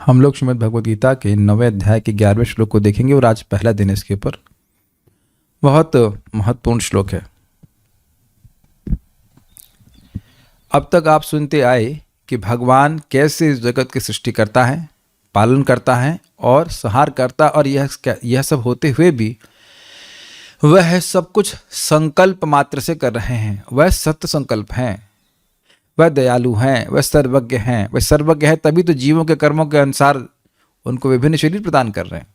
हम लोग श्रीमद् भगवद गीता के 9वें अध्याय के 11वें श्लोक को देखेंगे और आज पहला दिन इसके ऊपर। बहुत महत्वपूर्ण श्लोक है। अब तक आप सुनते आए कि भगवान कैसे इस जगत की सृष्टि करता है, पालन करता है और संहार करता, और यह सब होते हुए भी वह सब कुछ संकल्प मात्र से कर रहे हैं। वह सत्य संकल्प हैं, वह दयालु हैं, वह सर्वज्ञ हैं। वह सर्वज्ञ है तभी तो जीवों के कर्मों के अनुसार उनको विभिन्न शरीर प्रदान कर रहे हैं,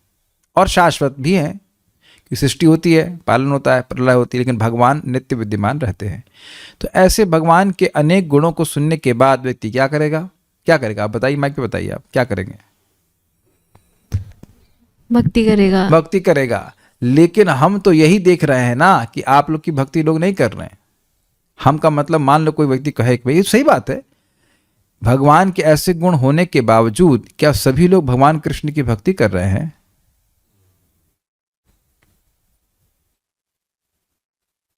और शाश्वत भी हैं कि सृष्टि होती है, पालन होता है, प्रलय होती है, लेकिन भगवान नित्य विद्यमान रहते हैं। तो ऐसे भगवान के अनेक गुणों को सुनने के बाद व्यक्ति क्या करेगा? क्या करेगा आप बताइए, माइक पे बताइए, आप क्या करेंगे? भक्ति करेगा। भक्ति करेगा। लेकिन हम तो यही देख रहे हैं ना कि आप लोग की भक्ति लोग नहीं कर रहे हैं। हम का मतलब, मान लो कोई व्यक्ति कहे कि भाई सही बात है, भगवान के ऐसे गुण होने के बावजूद क्या सभी लोग भगवान कृष्ण की भक्ति कर रहे हैं?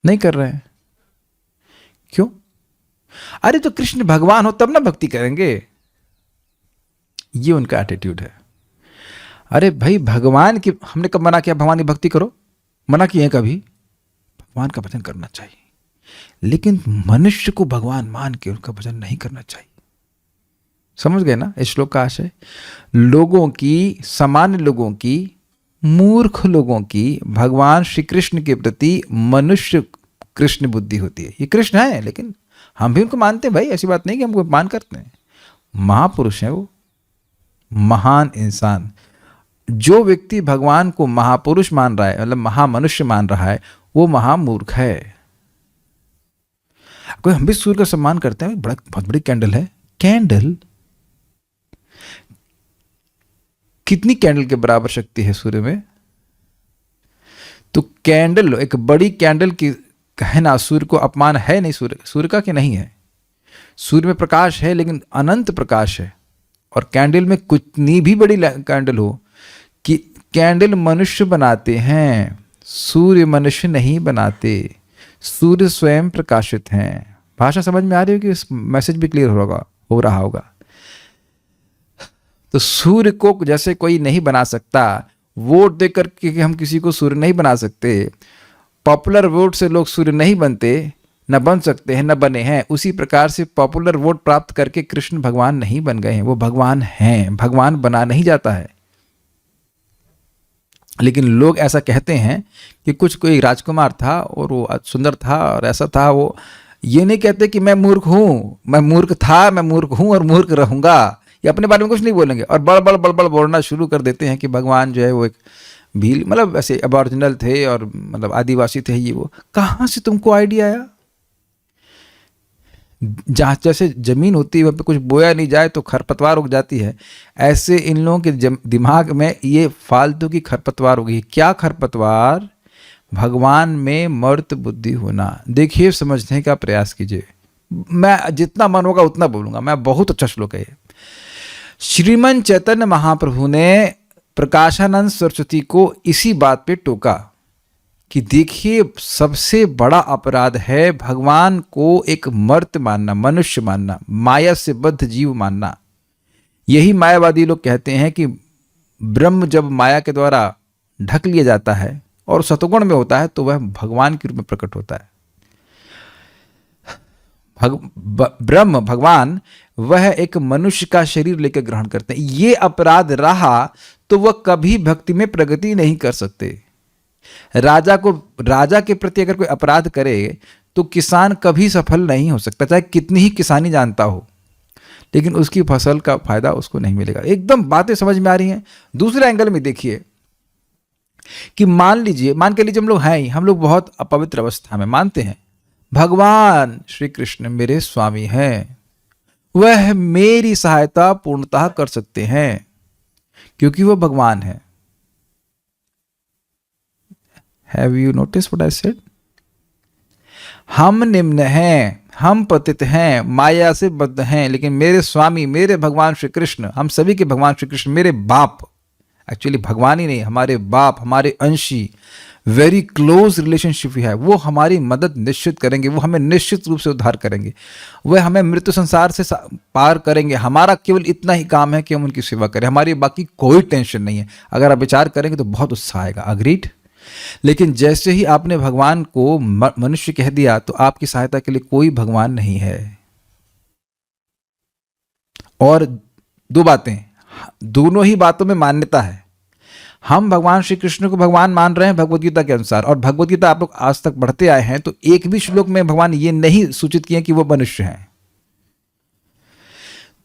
नहीं कर रहे हैं। क्यों? अरे तो कृष्ण भगवान हो तब ना भक्ति करेंगे। ये उनका एटीट्यूड है। अरे भाई, भगवान की हमने कब मना किया भगवान की भक्ति करो? मना किए कभी? भगवान का भजन करना चाहिए, लेकिन मनुष्य को भगवान मान के उनका भजन नहीं करना चाहिए। समझ गए ना इस श्लोक का आशय? लोगों की, सामान्य लोगों की, मूर्ख लोगों की भगवान श्री कृष्ण के प्रति मनुष्य कृष्ण बुद्धि होती है। ये कृष्ण है, लेकिन हम भी उनको मानते हैं भाई, ऐसी बात नहीं कि हमको मान करते हैं। महापुरुष है वो, महान इंसान। जो व्यक्ति भगवान को महापुरुष मान रहा है, मतलब महामनुष्य मान रहा है, वो महामूर्ख है। कोई हम भी सूर्य का सम्मान करते हैं, बहुत बड़ी कैंडल है। कैंडल कितनी कैंडल के बराबर शक्ति है सूर्य में? तो कैंडल, एक बड़ी कैंडल की कहना सूर्य को अपमान है नहीं? सूर्य का कि नहीं है? सूर्य में प्रकाश है, लेकिन अनंत प्रकाश है। और कैंडल में कितनी भी बड़ी कैंडल हो, कि कैंडल मनुष्य बनाते हैं, सूर्य मनुष्य नहीं बनाते। सूर्य स्वयं प्रकाशित हैं। भाषा समझ में आ रही होगी? इस मैसेज भी क्लियर हो रहा होगा। तो सूर्य को जैसे कोई नहीं बना सकता, वोट देकर के हम किसी को सूर्य नहीं बना सकते, पॉपुलर वोट से लोग सूर्य नहीं बनते, न बन सकते हैं, न बने हैं, उसी प्रकार से पॉपुलर वोट प्राप्त करके कृष्ण भगवान नहीं बन गए हैं। वो भगवान हैं। भगवान बना नहीं जाता है। लेकिन लोग ऐसा कहते हैं कि कोई राजकुमार था और वो सुंदर था और ऐसा था। वो ये नहीं कहते कि मैं मूर्ख हूँ, मैं मूर्ख था, मैं मूर्ख हूँ और मूर्ख रहूंगा। ये अपने बारे में कुछ नहीं बोलेंगे और बड़ बोलना शुरू कर देते हैं कि भगवान जो है वो एक भील, मतलब ऐसे अबॉरिजिनल थे और मतलब आदिवासी थे। ये वो कहाँ से तुमको आइडिया आया? जहाँ जैसे जमीन होती है वहाँ पे कुछ बोया नहीं जाए तो खरपतवार उग जाती है, ऐसे इन लोगों के दिमाग में ये फालतू की खरपतवार उगी। क्या खरपतवार? भगवान में मर्त बुद्धि होना। देखिए, समझने का प्रयास कीजिए। मैं जितना मन होगा उतना बोलूंगा। मैं बहुत अच्छा श्लोक है ये। श्रीमन चैतन्य महाप्रभु ने प्रकाशानंद सरस्वती को इसी बात पे टोका कि देखिए, सबसे बड़ा अपराध है भगवान को एक मर्त मानना, मनुष्य मानना, माया से बद्ध जीव मानना। यही मायावादी लोग कहते हैं कि ब्रह्म जब माया के द्वारा ढक लिया जाता है और सतोगुण में होता है तो वह भगवान के रूप में प्रकट होता है। ब्रह्म भगवान वह एक मनुष्य का शरीर लेकर ग्रहण करते हैं। ये अपराध रहा तो वह कभी भक्ति में प्रगति नहीं कर सकते। राजा के प्रति अगर कोई अपराध करे तो किसान कभी सफल नहीं हो सकता, चाहे कितनी ही किसानी जानता हो, लेकिन उसकी फसल का फायदा उसको नहीं मिलेगा। एकदम बातें समझ में आ रही हैं? दूसरे एंगल में देखिए कि मान के लीजिए हम लोग हैं ही, हम लोग बहुत अपवित्र अवस्था में मानते हैं भगवान श्री कृष्ण मेरे स्वामी हैं, वह मेरी सहायता पूर्णतः कर सकते हैं क्योंकि वह भगवान है। Have you noticed what I said? हम निम्न हैं, हम पतित हैं, माया से बद्ध हैं, लेकिन मेरे स्वामी, मेरे भगवान श्री कृष्ण, हम सभी के भगवान श्री कृष्ण मेरे बाप एक्चुअली भगवान ही नहीं, हमारे बाप, हमारे अंशी, वेरी क्लोज रिलेशनशिप है, वो हमारी मदद निश्चित करेंगे, वो हमें निश्चित रूप से उद्धार करेंगे, वह हमें मृत्यु संसार से पार करेंगे। हमारा केवल इतना ही काम है कि हम उनकी सेवा करें, हमारी बाकी कोई टेंशन नहीं है। अगर आप विचार करेंगे तो बहुत उत्साह आएगा। अग्रीड। लेकिन जैसे ही आपने भगवान को मनुष्य कह दिया तो आपकी सहायता के लिए कोई भगवान नहीं है। और दो बातें, दोनों ही बातों में मान्यता है। हम भगवान श्री कृष्ण को भगवान मान रहे हैं भगवत गीता के अनुसार, और भगवत गीता आप लोग आज तक पढ़ते आए हैं तो एक भी श्लोक में भगवान ये नहीं सूचित किए कि वो मनुष्य हैं।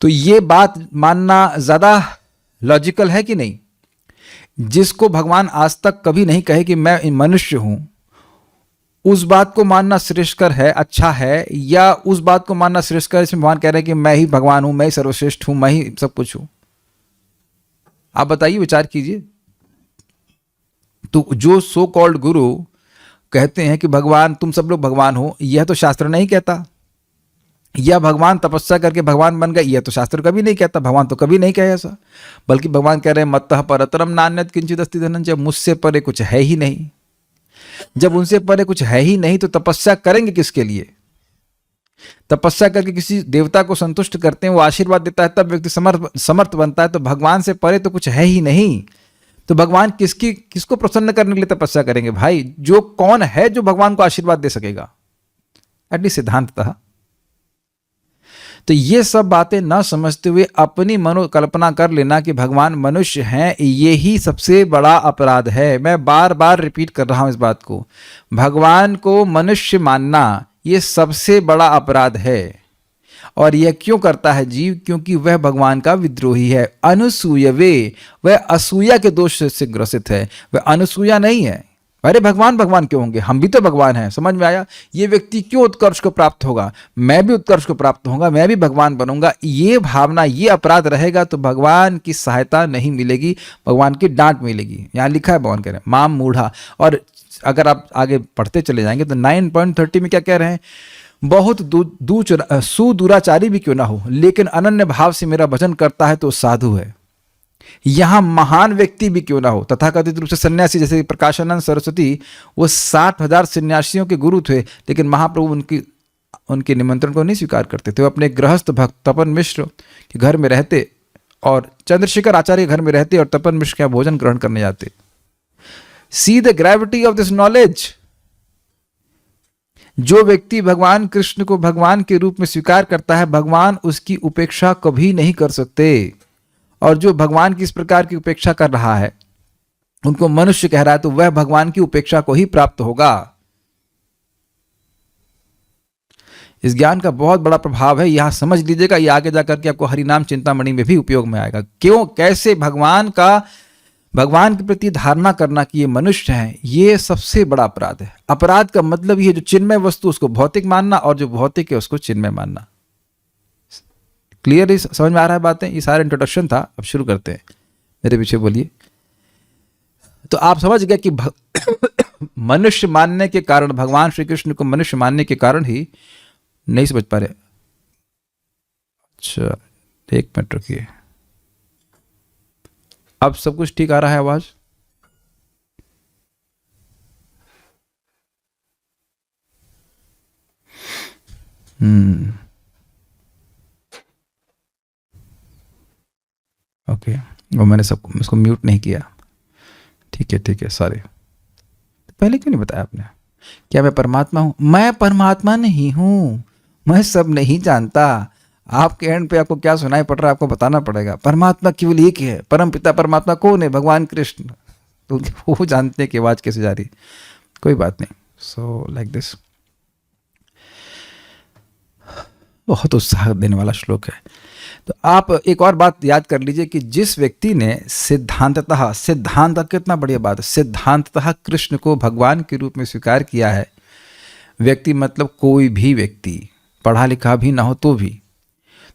तो ये बात मानना ज्यादा लॉजिकल है कि नहीं? जिसको भगवान आज तक कभी नहीं कहे कि मैं मनुष्य हूं, उस बात को मानना श्रेष्ठकर है, अच्छा है, या उस बात को मानना श्रेष्ठकर इसमें भगवान कह रहे हैं कि मैं ही भगवान हूं, मैं ही सर्वश्रेष्ठ हूं, मैं ही सब कुछ हूं? आप बताइए, विचार कीजिए। तो जो सो कॉल्ड गुरु कहते हैं कि भगवान, तुम सब लोग भगवान हो, यह तो शास्त्र नहीं कहता। या भगवान तपस्या करके भगवान बन गए, यह तो शास्त्र कभी नहीं कहता, भगवान तो कभी नहीं कहे ऐसा। बल्कि भगवान कह रहे हैं मत्तः परतरम नान्यत् किंचित् अस्ति धनंजय, मुझसे परे कुछ है ही नहीं। जब उनसे परे कुछ है ही नहीं तो तपस्या करेंगे किसके लिए? तपस्या करके किसी देवता को संतुष्ट करते हैं, वो आशीर्वाद देता है, तब व्यक्ति समर्थ बनता है। तो भगवान से परे तो कुछ है ही नहीं। तो भगवान किसको प्रसन्न करने के लिए तपस्या करेंगे भाई? जो कौन है जो भगवान को आशीर्वाद दे सकेगा, एटलीस्ट सिद्धांततः। तो ये सब बातें न समझते हुए अपनी मनोकल्पना कर लेना कि भगवान मनुष्य हैं, ये ही सबसे बड़ा अपराध है। मैं बार बार रिपीट कर रहा हूं इस बात को, भगवान को मनुष्य मानना ये सबसे बड़ा अपराध है। और यह क्यों करता है जीव? क्योंकि वह भगवान का विद्रोही है। अनुसूयवे, वह असूया के दोष से ग्रसित है, वह अनुसूया नहीं है। अरे भगवान भगवान क्यों होंगे, हम भी तो भगवान हैं। समझ में आया? ये व्यक्ति क्यों उत्कर्ष को प्राप्त होगा? मैं भी उत्कर्ष को प्राप्त होऊंगा, मैं भी भगवान बनूंगा। ये भावना, ये अपराध रहेगा तो भगवान की सहायता नहीं मिलेगी, भगवान की डांट मिलेगी। यहाँ लिखा है, भगवान कह रहे हैं माम मूढ़ा। और अगर आप आगे पढ़ते चले जाएंगे तो 9.30 में क्या कह रहे हैं? बहुत सुदुराचारी भी क्यों ना हो, लेकिन अनन्य भाव से मेरा भजन करता है तो साधु है। यहां महान व्यक्ति भी क्यों ना हो, तथाकथित रूप से सन्यासी, जैसे प्रकाशानंद सरस्वती, वो 60,000 सन्यासियों के गुरु थे, लेकिन महाप्रभु उनके निमंत्रण को नहीं स्वीकार करते थे। वो अपने गृहस्थ भक्त तपन मिश्र के घर में रहते और चंद्रशेखर आचार्य के घर में रहते और तपन मिश्र के भोजन ग्रहण करने जाते। See the gravity of this knowledge. जो व्यक्ति भगवान कृष्ण को भगवान के रूप में स्वीकार करता है, भगवान उसकी उपेक्षा कभी नहीं कर सकते। और जो भगवान की इस प्रकार की उपेक्षा कर रहा है, उनको मनुष्य कह रहा है, तो वह भगवान की उपेक्षा को ही प्राप्त होगा। इस ज्ञान का बहुत बड़ा प्रभाव है, यहां समझ लीजिएगा। ये आगे जाकर के आपको हरिनाम चिंतामणि में भी उपयोग में आएगा। क्यों, कैसे भगवान के प्रति धारणा करना कि ये मनुष्य हैं, ये सबसे बड़ा अपराध है। अपराध का मतलब ये, जो चिन्मय वस्तु उसको भौतिक मानना और जो भौतिक है उसको चिन्मय मानना। क्लियर, समझ में आ रहा है बातें? ये सारा इंट्रोडक्शन था, अब शुरू करते हैं। मेरे पीछे बोलिए। तो आप समझ गए कि मनुष्य मानने के कारण, भगवान श्री कृष्ण को मनुष्य मानने के कारण ही नहीं समझ पा रहे। अच्छा, एक मिनट रुकिए, अब सब कुछ ठीक आ रहा है आवाज? ओके, वो मैंने इसको म्यूट नहीं किया। ठीक है, सॉरी। पहले क्यों नहीं बताया आपने? क्या मैं परमात्मा हूं? मैं परमात्मा नहीं हूं, मैं सब नहीं जानता। आपके एंड पे आपको क्या सुनाई पड़ रहा है, आपको बताना पड़ेगा। परमात्मा केवल एक है। परम पिता परमात्मा कौन है? भगवान कृष्ण। तो वो जानते हैं कि आवाज कैसे जा रही। कोई बात नहीं। सो लाइक दिस, बहुत उत्साह देने वाला श्लोक है। तो आप एक और बात याद कर लीजिए कि जिस व्यक्ति ने सिद्धांततः, सिद्धांत कितना बढ़िया बात है, सिद्धांततः कृष्ण को भगवान के रूप में स्वीकार किया है, व्यक्ति मतलब कोई भी व्यक्ति, पढ़ा लिखा भी ना हो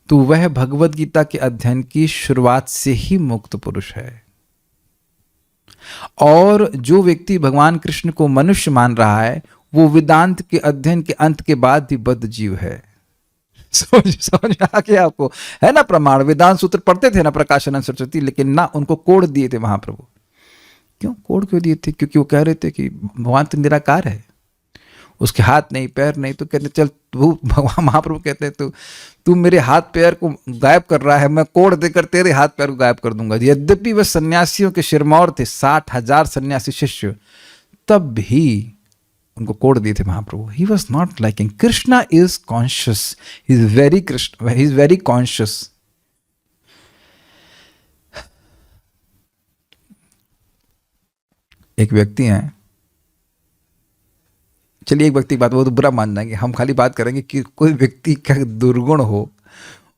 तो वह भगवत गीता के अध्ययन की शुरुआत से ही मुक्त पुरुष है। और जो व्यक्ति भगवान कृष्ण को मनुष्य मान रहा है, वो वेदांत के अध्ययन के अंत के बाद भी बद्ध जीव है। समझ में आ गया आपको? है ना प्रमाण, वेदांत सूत्र पढ़ते थे ना प्रकाशानंद सरस्वती, लेकिन ना उनको कोड दिए थे महाप्रभु। क्यों कोड क्यों दिए थे? क्योंकि वो कह रहे थे कि भगवान तो निराकार है, उसके हाथ नहीं पैर नहीं, तो कहते चल तू, भगवान महाप्रभु कहते हैं तू मेरे हाथ पैर को गायब कर रहा है, मैं कोड देकर तेरे हाथ पैर को गायब कर दूंगा। यद्यपि वह सन्यासियों के शिरमौर थे, 60,000 सन्यासी शिष्य, तब भी उनको कोड दिए थे Mahaprabhu. He was not liking. Krishna is conscious, he is very Krishna, he is very conscious. एक व्यक्ति हैं, चलिए एक व्यक्ति की बात, वो तो बुरा मान जाएंगे, हम खाली बात करेंगे कि कोई व्यक्ति का दुर्गुण हो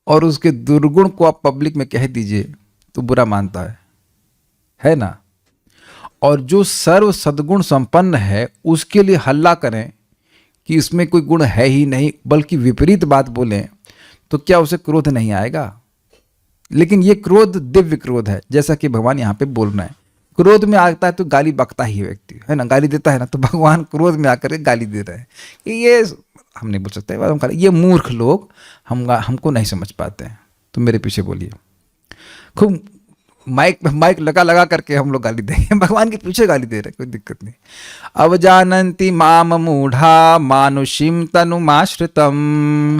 और उसके दुर्गुण को आप पब्लिक में कह दीजिए तो बुरा मानता है ना? और जो सर्व सद्गुण संपन्न है उसके लिए हल्ला करें कि इसमें कोई गुण है ही नहीं, बल्कि विपरीत बात बोलें, तो क्या उसे क्रोध नहीं आएगा? लेकिन ये क्रोध दिव्य क्रोध है, जैसा कि भगवान यहाँ पे बोल रहे हैं। क्रोध में आता है तो गाली बकता ही व्यक्ति, है ना, गाली देता है ना, तो भगवान क्रोध में आकर के गाली दे रहे हैं कि ये हम नहीं बोल सकते, ये मूर्ख लोग हमको नहीं समझ पाते हैं। तो मेरे पीछे बोलिए, खूब माइक लगा करके हम लोग गाली देंगे, भगवान के पीछे गाली दे रहे, कोई दिक्कत नहीं। अवजानन्ति माम मूढ़ा मानुषीम तनुमाश्रितम,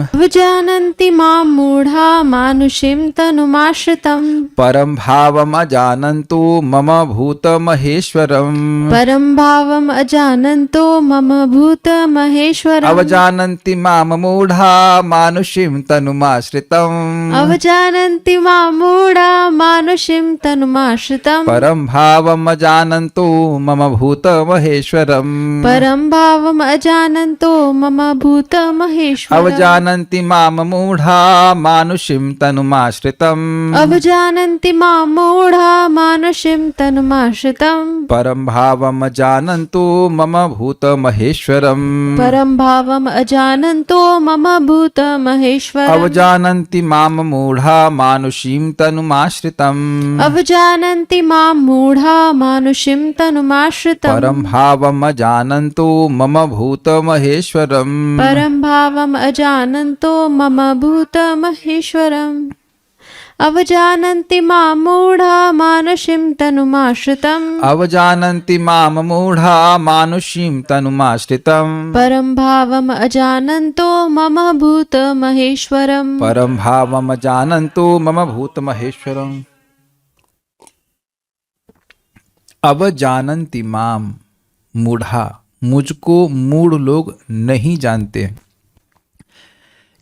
अवजानन्ति मां मूढ़ा मानुषीं तनुमाश्रितम्, परम भावम अजानन्तो मम भूत महेश्वरम, परं भावम् अजानन्तो मम भूत महेश्वरम्। अवजानन्ति माम मूढ़ा मानुषीम तनुमाश्रितम, अवजानन्ति मां मूढ़ा मानुषीं तनुमाश्रितम्, परम भावम अजानन्तो मम भूत महेश्वरम, परं भावम् अजानन्तो मम भूत महेश्वरम्। अवजानन्ति माम मूढ़ा मानुषीं तनुमाश्रितम्, अवजानन्ति मां मूढ़ा मानुषीं तनुमाश्रितम्, परम भावम अजानन्तो मम भूत महेश्वरम, परं भावम् अजानन्तो मम भूत महेश्वरम्। अवजानन्ति माम मूढ़ा मानुषीं तनुमाश्रितम्, अवजानन्ति मां मूढ़ा मानुषीं तनुमाश्रितम्, परम भावम अजानन्तो मम भूत महेश्वरम, परं भावम् अजानन्तो मम भूत महेश्वरम्। अवजानन्ति मां मूढ़ा मानुषीं तनुमाश्रितम्, अवजानन्ति माम मूढ़ा मानुषीं तनुमाश्रितम्, परं भावम् अजानन्तो मम भूत महेश्वरम्, परम भावम अजानन्तो मम भूत महेश्वरम। अवजानन्ति माम मूढ़ा, मुझको मूढ़ लोग नहीं जानते।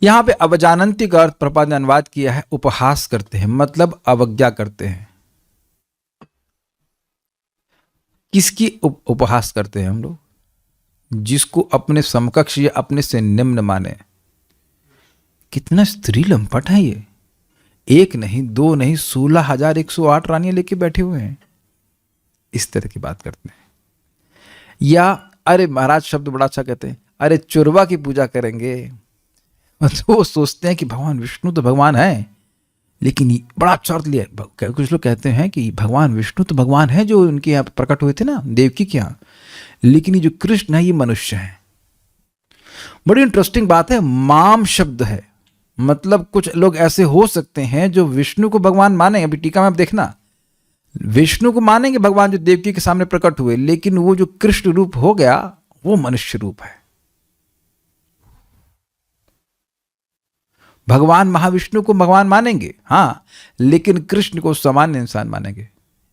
यहां पे अवजानन्ति का अर्थ प्रभुपाद ने अनुवाद किया है उपहास करते हैं, मतलब अवज्ञा करते हैं। किसकी उपहास करते हैं हम लोग? जिसको अपने समकक्ष या अपने से निम्न माने। कितना स्त्री लंपट है ये, एक नहीं दो नहीं 16,108 रानियां लेके बैठे हुए हैं, इस तरह की बात करते हैं। या अरे महाराज शब्द बड़ा अच्छा कहते हैं, अरे चुरवा की पूजा करेंगे, तो वो सोचते हैं कि भगवान विष्णु तो भगवान है, लेकिन बड़ा अच्छा अर्थ लिया। कुछ लोग कहते हैं कि भगवान विष्णु तो भगवान है जो उनके यहाँ प्रकट हुए थे ना देवकी के यहाँ, लेकिन ये जो कृष्ण है ये मनुष्य है। बड़ी इंटरेस्टिंग बात है, माम शब्द है, मतलब कुछ लोग ऐसे हो सकते हैं जो विष्णु को भगवान माने। अभी टीका में आप देखना, विष्णु को मानेंगे भगवान जो देवकी के सामने प्रकट हुए, लेकिन वो जो कृष्ण रूप हो गया वो मनुष्य रूप है। भगवान महाविष्णु को भगवान मानेंगे हाँ, लेकिन कृष्ण को सामान्य इंसान मानेंगे।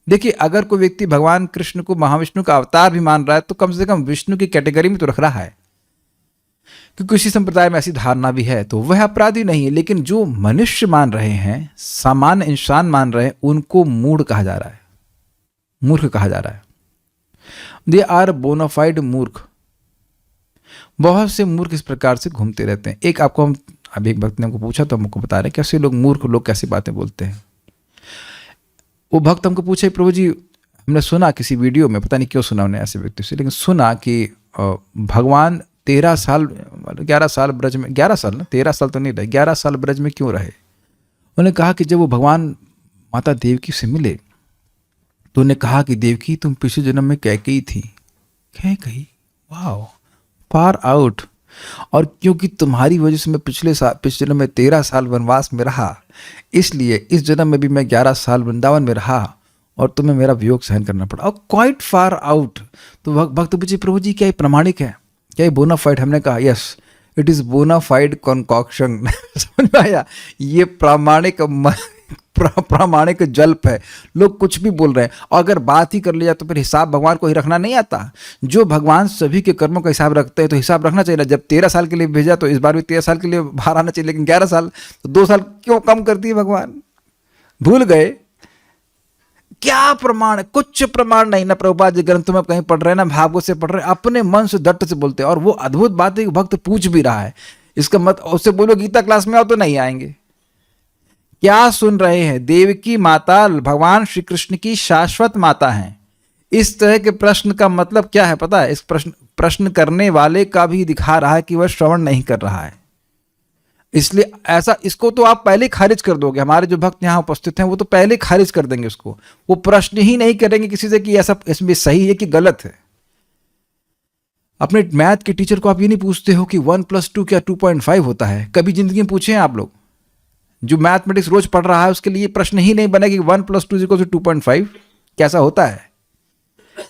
देखिए, अगर कोई व्यक्ति भगवान कृष्ण को महाविष्णु का अवतार भी मान रहा है तो कम से कम विष्णु की कैटेगरी में तो रख रहा है, क्योंकि किसी संप्रदाय में ऐसी धारणा भी है, तो वह अपराधी नहीं है। लेकिन जो मनुष्य मान रहे हैं, सामान्य इंसान मान रहे हैं, उनको मूढ़ कहा जा रहा है, मूर्ख कहा जा रहा है। दे आर बोनाफाइड मूर्ख। बहुत से मूर्ख इस प्रकार से घूमते रहते हैं। एक आपको हम अभी एक भक्त ने हमको पूछा तो हमको बता रहे हैं कैसे लोग मूर्ख लोग कैसी बातें बोलते हैं। वो भक्त हमको पूछे, प्रभु जी हमने सुना किसी वीडियो में, पता नहीं क्यों सुना उन्हें ऐसे व्यक्ति से, लेकिन सुना कि भगवान 11 साल ब्रज में, 11 साल ना, 13 साल तो नहीं रहे, 11 साल ब्रज में क्यों रहे। उन्होंने कहा कि जब वो भगवान माता देवकी से मिले तो उन्हें कहा कि देवकी तुम पिछले जन्म में कैकेयी थी। कैकेयी, वाह, फार आउट। और क्योंकि तुम्हारी वजह से मैं पिछले जन्म में 13 साल वनवास में रहा, इसलिए इस जन्म में भी मैं 11 साल वृंदावन में रहा और तुम्हें मेरा वियोग सहन करना पड़ा। और क्वाइट फार आउट। तो भक्त पूछे, प्रभु जी क्या ये प्रमाणिक है, क्या ये बोनाफाइड? हमने कहा yes, it is bona fide concoction. समझ में आया? ये प्रामाणिक जल्प है। लोग कुछ भी बोल रहे हैं, और अगर बात ही कर लिया तो फिर हिसाब भगवान को ही रखना नहीं आता। जो भगवान सभी के कर्मों का हिसाब रखते हैं तो हिसाब रखना चाहिए। जब 13 साल के लिए भेजा तो इस बार भी 13 साल के लिए बाहर आना चाहिए, लेकिन 11 साल तो 2 साल क्यों कम कर दिए भगवान? भूल गए? क्या प्रमाण है? कुछ प्रमाण नहीं ना। प्रभुपाद जी ग्रंथों में कहीं पढ़ रहे हैं ना भागवत से पढ़ रहे हैं, अपने मन से दट्ट से बोलते हैं। और वो अद्भुत बात है कि भक्त पूछ भी रहा है। इसका मत उससे बोलो गीता क्लास में आओ तो नहीं आएंगे। क्या सुन रहे हैं? देवकी माता भगवान श्री कृष्ण की शाश्वत माता हैं। इस तरह के प्रश्न का मतलब क्या है पता है? इस प्रश्न करने वाले का भी दिखा रहा है कि वह श्रवण नहीं कर रहा है। इसलिए ऐसा, इसको तो आप पहले खारिज कर दोगे। हमारे जो भक्त यहाँ उपस्थित हैं वो तो पहले खारिज कर देंगे उसको। वो प्रश्न ही नहीं करेंगे किसी से कि ऐसा इसमें सही है कि गलत है। अपने मैथ के टीचर को आप ये नहीं पूछते हो कि 1 + 2 क्या 2.5 होता है? कभी जिंदगी में पूछे हैं आप लोग? जो मैथमेटिक्स रोज पढ़ रहा है उसके लिए प्रश्न ही नहीं बने कि 1 + 2 = 2.5 कैसा होता है?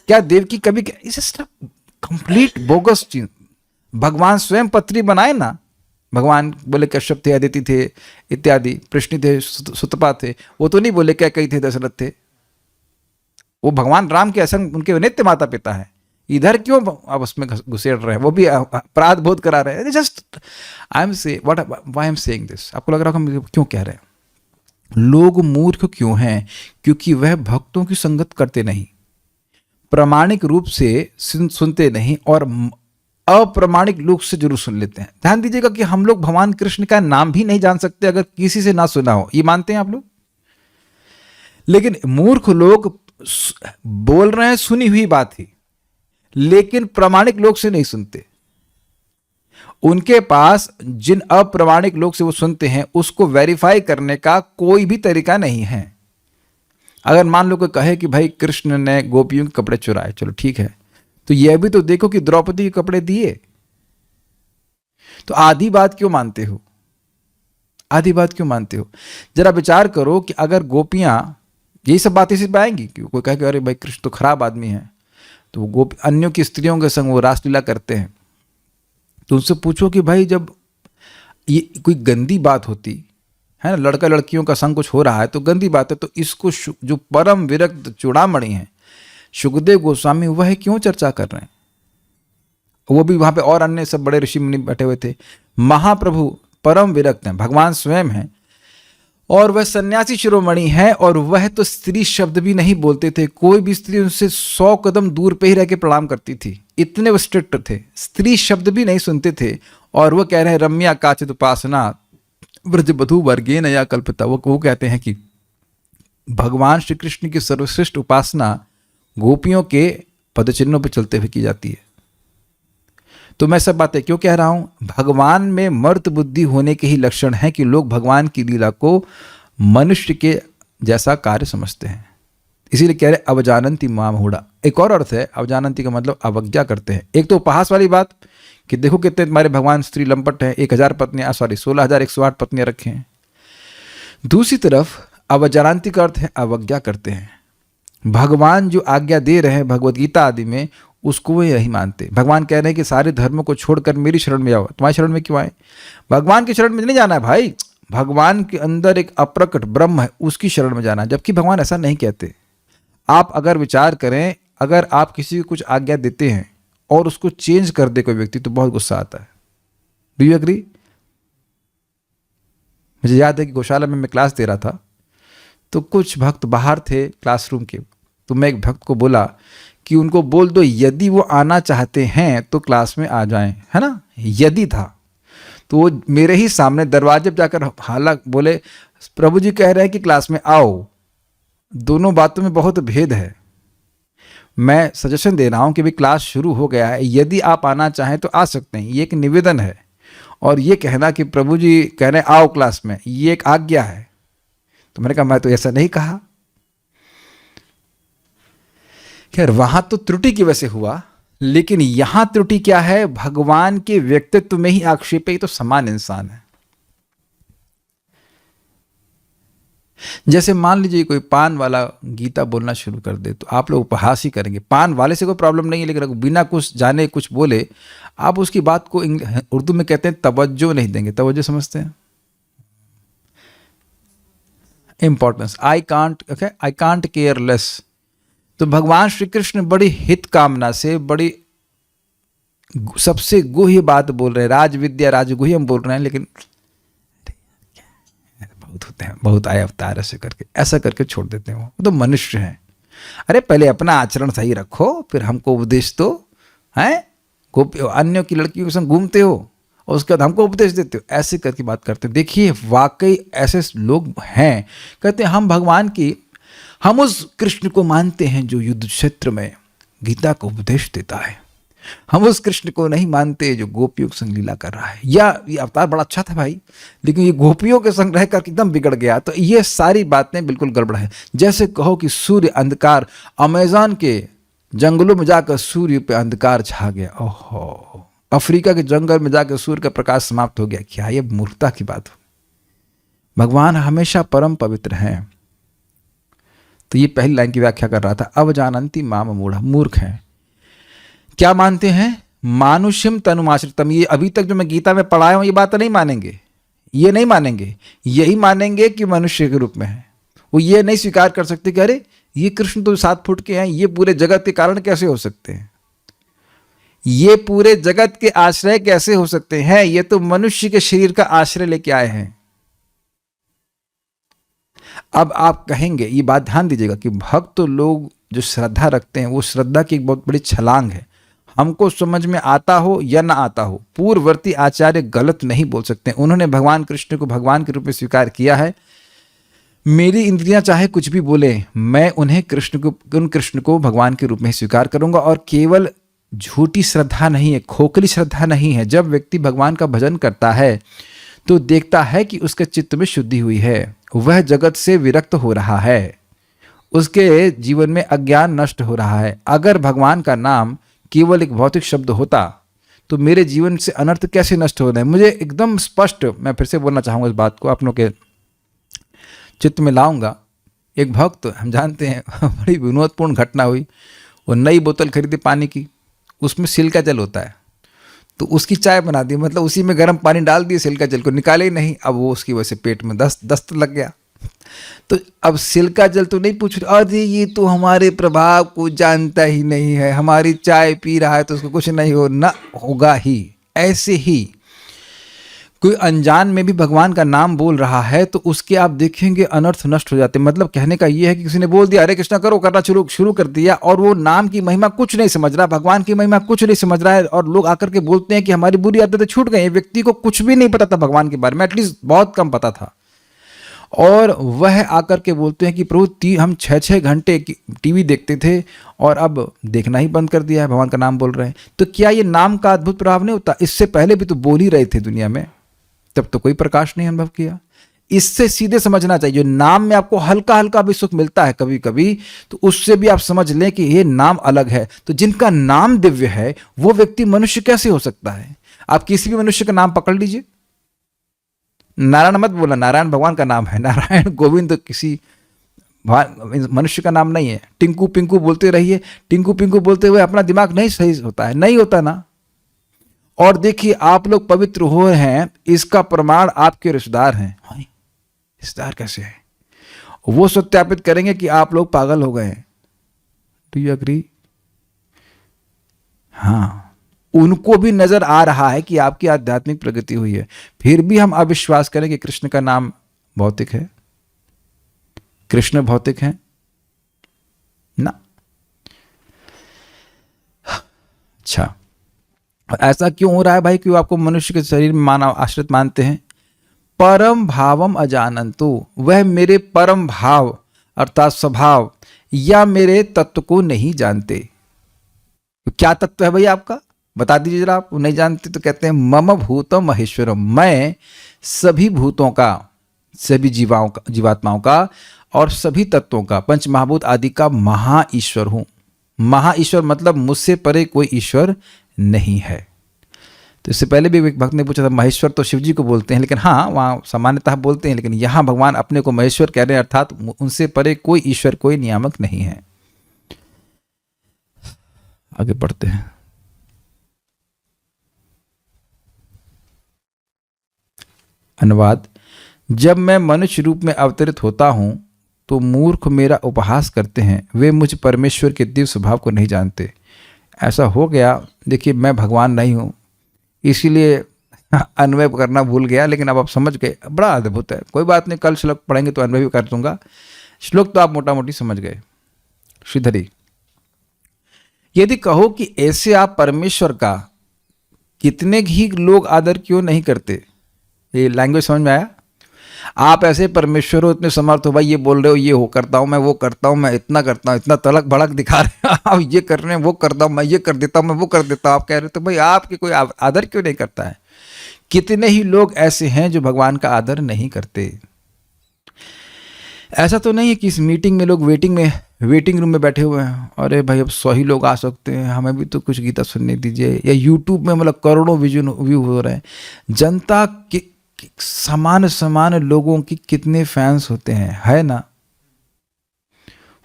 क्या देव की कभी? कंप्लीट बोगस चीज। भगवान स्वयं पत्री बनाए ना। भगवान बोले कश्यप थे, अदिति थे इत्यादि, कृष्ण थे, सुतपा थे। वो तो नहीं बोले क्या कई थे, दशरथ थे। वो भगवान राम के असंग उनके नित्य माता पिता है। इधर क्यों आप उसमें घुसेड़ रहे हैं? वो भी अपराध बोध करा रहे हैं। जस्ट आई एम से what why I am saying this. आपको लग रहा है हम क्यों कह रहे हैं? लोग मूर्ख क्यों हैं? क्योंकि वह भक्तों की संगत करते नहीं, प्रामाणिक रूप से सुनते नहीं, और अप्रामाणिक लोग से जरूर सुन लेते हैं। ध्यान दीजिएगा कि हम लोग भगवान कृष्ण का नाम भी नहीं जान सकते अगर किसी से ना सुना हो। ये मानते हैं आप लोग? लेकिन मूर्ख लोग बोल रहे हैं सुनी हुई बात ही, लेकिन प्रामाणिक लोग से नहीं सुनते। उनके पास जिन अप्रामाणिक लोग से वो सुनते हैं उसको वेरीफाई करने का कोई भी तरीका नहीं है। अगर मान लो कोई कहे कि भाई कृष्ण ने गोपियों के कपड़े चुराए, चलो ठीक है, तो यह भी तो देखो कि द्रौपदी के कपड़े दिए। तो आधी बात क्यों मानते हो? आधी बात क्यों मानते हो? जरा विचार करो कि अगर गोपियां यही सब बातें सिर्फ आएंगी कि कोई कहे कि अरे भाई कृष्ण तो खराब आदमी है, तो वो गोपी अन्यों की स्त्रियों के संग वो रासलीला करते हैं, तो उनसे पूछो कि भाई जब ये कोई गंदी बात होती है ना, लड़का लड़कियों का संग कुछ हो रहा है तो गंदी बात है, तो इसको जो परम विरक्त चूड़ामणि है सुखदेव गोस्वामी, वह क्यों चर्चा कर रहे हैं? वो भी वहां पे और अन्य सब बड़े ऋषि मुनि बैठे हुए थे। महाप्रभु परम विरक्त हैं, भगवान स्वयं हैं, और वह सन्यासी शिरोमणि है, और वह तो स्त्री शब्द भी नहीं बोलते थे। कोई भी स्त्री उनसे 100 कदम दूर पे ही रह के प्रणाम करती थी, इतने वो स्ट्रिक्ट थे, स्त्री शब्द भी नहीं सुनते थे। और वो कह रहे हैं रम्या काचित उपासना व्रजबधू वर्गेन या कल्पिता। वो कहते हैं कि भगवान श्री कृष्ण की सर्वश्रेष्ठ उपासना गोपियों के पदचिन्हों पर चलते हुए की जाती है। तो मैं सब बातें क्यों कह रहा हूं? भगवान में मर्त बुद्धि होने के ही लक्षण है कि लोग भगवान की लीला को मनुष्य के जैसा कार्य समझते हैं। इसीलिए कह रहे अवजानंती माम हुड़ा। एक और अर्थ है अवजानंती का, मतलब अवज्ञा करते हैं। एक तो उपहास वाली बात कि देखो कितने तुम्हारे भगवान स्त्री लंपट है, 1000 पत्नियां, 16,108 पत्नियां रखे हैं। दूसरी तरफ अवजानंती का अर्थ है अवज्ञा करते हैं। भगवान जो आज्ञा दे रहे हैं भगवद गीता आदि में, उसको वे नहीं मानते। भगवान कह रहे हैं कि सारे धर्मों को छोड़कर मेरी शरण में आओ। तुम्हारी शरण में क्यों आए? भगवान की शरण में नहीं जाना है भाई, भगवान के अंदर एक अप्रकट ब्रह्म है, उसकी शरण में जाना है। जबकि भगवान ऐसा नहीं कहते। आप अगर विचार करें, अगर आप किसी को कुछ आज्ञा देते हैं और उसको चेंज कर दे कोई व्यक्ति, तो बहुत गुस्सा आता है। Do you agree? मुझे याद है कि गौशाला में मैं क्लास दे रहा था, तो कुछ भक्त बाहर थे क्लासरूम के, तो मैं एक भक्त को बोला कि उनको बोल दो यदि वो आना चाहते हैं तो क्लास में आ जाएं, है ना। यदि था तो वो मेरे ही सामने दरवाजे पर जाकर हालांकि बोले प्रभु जी कह रहे हैं कि क्लास में आओ। दोनों बातों में बहुत भेद है। मैं सजेशन दे रहा हूं कि भाई क्लास शुरू हो गया है, यदि आप आना चाहें तो आ सकते हैं, ये एक निवेदन है। और ये कहना कि प्रभु जी कह रहे हैं आओ क्लास में, ये एक आज्ञा है। तो मैंने कहा मैं तो ऐसा नहीं कहा। खैर वहां तो त्रुटि की वजह से हुआ, लेकिन यहां त्रुटि क्या है, भगवान के व्यक्तित्व में ही आक्षेप है, ये तो समान इंसान है। जैसे मान लीजिए कोई पान वाला गीता बोलना शुरू कर दे तो आप लोग उपहास ही करेंगे। पान वाले से कोई प्रॉब्लम नहीं है, लेकिन अगर बिना कुछ जाने कुछ बोले आप उसकी बात को उर्दू में कहते हैं तवज्जो नहीं देंगे। तवज्जो समझते हैं, importance. I can't care less. तो भगवान श्री कृष्ण बड़ी हित कामना से, बड़ी सबसे गुह्य बात बोल रहे हैं, राज विद्या राजगुह्यम बोल रहे हैं, लेकिन बहुत होते हैं, बहुत आए अवतार ऐसा करके छोड़ देते हैं। वो तो मनुष्य हैं। अरे पहले अपना आचरण सही रखो, फिर हमको उपदेश दो। हैं अन्यों की लड़कियों के संग घूमते हो और उसके बाद हमको उपदेश देते हो, ऐसे करके बात करते हैं। देखिए वाकई ऐसे लोग हैं, कहते हैं हम उस कृष्ण को मानते हैं जो युद्ध क्षेत्र में गीता को उपदेश देता है। हम उस कृष्ण को नहीं मानते जो गोपियों के संग लीला कर रहा है। या ये अवतार बड़ा अच्छा था भाई, लेकिन ये गोपियों के संग रहकर एकदम बिगड़ गया। तो ये सारी बातें बिल्कुल गड़बड़ है। जैसे कहो कि सूर्य अंधकार, अमेज़न के जंगलों में जाकर सूर्य पे अंधकार छा गया। ओहो, अफ्रीका के जंगल में जाकर सूर्य का प्रकाश समाप्त हो गया। क्या ये मूर्खता की बात हो? भगवान हमेशा परम पवित्र हैं। तो ये पहली लाइन की व्याख्या कर रहा था। अवजानन्ति माम मूढ़, मूर्ख हैं। क्या मानते हैं? मानुष्यम तनुमाश्रितम। ये अभी तक जो मैं गीता में पढ़ाया हूं ये बात नहीं मानेंगे, ये नहीं मानेंगे। यही मानेंगे कि मनुष्य के रूप में है। वो ये नहीं स्वीकार कर सकते कि अरे ये कृष्ण तो 7 फुट के हैं, ये पूरे जगत के कारण कैसे हो सकते हैं, ये पूरे जगत के आश्रय कैसे हो सकते हैं, ये तो मनुष्य के शरीर का आश्रय लेके आए हैं। अब आप कहेंगे, ये बात ध्यान दीजिएगा कि भक्त लोग जो श्रद्धा रखते हैं वो श्रद्धा की एक बहुत बड़ी छलांग है। हमको समझ में आता हो या ना आता हो, पूर्ववर्ती आचार्य गलत नहीं बोल सकते। उन्होंने भगवान कृष्ण को भगवान के रूप में स्वीकार किया है। मेरी इंद्रियां चाहे कुछ भी बोले, मैं उन कृष्ण को भगवान के रूप में स्वीकार करूंगा। और केवल झूठी श्रद्धा नहीं है, खोखली श्रद्धा नहीं है। जब व्यक्ति भगवान का भजन करता है तो देखता है कि उसके चित्त में शुद्धि हुई है, वह जगत से विरक्त हो रहा है, उसके जीवन में अज्ञान नष्ट हो रहा है। अगर भगवान का नाम केवल एक भौतिक शब्द होता तो मेरे जीवन से अनर्थ कैसे नष्ट हो रहे हैं। मुझे एकदम स्पष्ट, मैं फिर से बोलना चाहूँगा इस बात को, अपनों के चित्त में लाऊंगा। एक भक्त, हम जानते हैं, बड़ी विनोदपूर्ण घटना हुई। वो नई बोतल खरीदी पानी की, उसमें सिल्का जल होता है, तो उसकी चाय बना दी, मतलब उसी में गर्म पानी डाल दिए, सिल्का जल को निकाले ही नहीं। अब वो उसकी वजह से पेट में दस्त लग गया। तो अब सिल्का जल तो नहीं पूछ रहे, अरे ये तो हमारे प्रभाव को जानता ही नहीं है, हमारी चाय पी रहा है तो उसको कुछ नहीं होगा ही। ऐसे ही कोई अनजान में भी भगवान का नाम बोल रहा है तो उसके आप देखेंगे अनर्थ नष्ट हो जाते। मतलब कहने का ये है कि किसी ने बोल दिया हरे कृष्णा करो, करना शुरू कर दिया, और वो नाम की महिमा कुछ नहीं समझ रहा, भगवान की महिमा कुछ नहीं समझ रहा है, और लोग आकर के बोलते हैं कि हमारी बुरी आदतें छूट गई। व्यक्ति को कुछ भी नहीं पता था भगवान के बारे में, एटलीस्ट बहुत कम पता था, और वह आकर के बोलते हैं कि प्रभु हम 6-6 घंटे टीवी देखते थे और अब देखना ही बंद कर दिया है, भगवान का नाम बोल रहे हैं। तो क्या ये नाम का अद्भुत प्रभाव नहीं होता? इससे पहले भी तो बोल ही रहे थे दुनिया में, तब तो कोई प्रकाश नहीं अनुभव किया। इससे सीधे समझना चाहिए, जो नाम में आपको हल्का हल्का भी सुख मिलता है कभी कभी, तो उससे भी आप समझ लें कि ये नाम अलग है। तो जिनका नाम दिव्य है वो व्यक्ति मनुष्य कैसे हो सकता है? आप किसी भी मनुष्य का नाम पकड़ लीजिए, नारायण मत बोला, नारायण भगवान का नाम है, नारायण गोविंद तो किसी मनुष्य का नाम नहीं है। टिंकू पिंकू बोलते रहिए, टिंकू पिंकू बोलते हुए अपना दिमाग नहीं सही होता है, नहीं होता ना। और देखिए आप लोग पवित्र हो रहे हैं, इसका प्रमाण आपके रिश्तेदार हैं। रिश्तेदार कैसे है? वो सत्यापित करेंगे कि आप लोग पागल हो गए हैं। Do you agree? हाँ, उनको भी नजर आ रहा है कि आपकी आध्यात्मिक प्रगति हुई है, फिर भी हम अविश्वास करें कि कृष्ण का नाम भौतिक है, कृष्ण भौतिक है ना। अच्छा, ऐसा क्यों हो रहा है भाई? क्यों आपको मनुष्य के शरीर में मानव आश्रित मानते हैं? परम भावम अजानंतो, वह मेरे परम भाव अर्थात स्वभाव या मेरे तत्व को नहीं जानते। तो क्या तत्व है भाई आपका? बता दीजिए जरा। आप नहीं जानते तो कहते हैं मम भूतम महेश्वरम, मैं सभी भूतों का, सभी जीवात्माओं का और सभी तत्वों का, पंच महाभूत आदि का महा ईश्वर हूं। महा ईश्वर मतलब मुझसे परे कोई ईश्वर नहीं है। तो इससे पहले भी एक भक्त ने पूछा था, महेश्वर तो शिव जी को बोलते हैं, लेकिन हाँ वहाँ सामान्यतः बोलते हैं, लेकिन यहाँ भगवान अपने को महेश्वर कह रहे हैं, अर्थात उनसे परे कोई ईश्वर, कोई नियामक नहीं है। आगे बढ़ते हैं। अनुवाद। जब मैं मनुष्य रूप में अवतरित होता हूं तो मूर्ख मेरा उपहास करते हैं, वे मुझ परमेश्वर के दिव्य स्वभाव को नहीं जानते। ऐसा हो गया, देखिए मैं भगवान नहीं हूं, इसीलिए अन्वय करना भूल गया, लेकिन अब आप समझ गए, बड़ा अद्भुत है। कोई बात नहीं, कल श्लोक पढ़ेंगे तो अन्वय भी कर दूंगा। श्लोक तो आप मोटा मोटी समझ गए। श्रीधरी, यदि कहो कि ऐसे आप परमेश्वर का कितने ही लोग आदर क्यों नहीं करते, ये लैंग्वेज समझ में आया? आप ऐसे परमेश्वर हो, इतने समर्थ हो, भाई ये बोल रहे हो, ये हो करता हूँ मैं, वो करता हूँ मैं, इतना करता हूँ, इतना तलक भड़क दिखा रहे हैं आप, ये कर रहे हैं, वो करता हूँ मैं, ये कर देता हूँ मैं, वो कर देता हूँ, आप कह रहे हो, तो भाई आपके कोई आदर क्यों नहीं करता है? कितने ही लोग ऐसे हैं जो भगवान का आदर नहीं करते। ऐसा तो नहीं है कि इस मीटिंग में लोग वेटिंग रूम में बैठे हुए हैं, अरे भाई अब 100 ही लोग आ सकते हैं, हमें भी तो कुछ गीता सुनने दीजिए, या यूट्यूब में मतलब करोड़ों व्यू हो रहे हैं। जनता के समान लोगों की कितने फैंस होते हैं, है ना?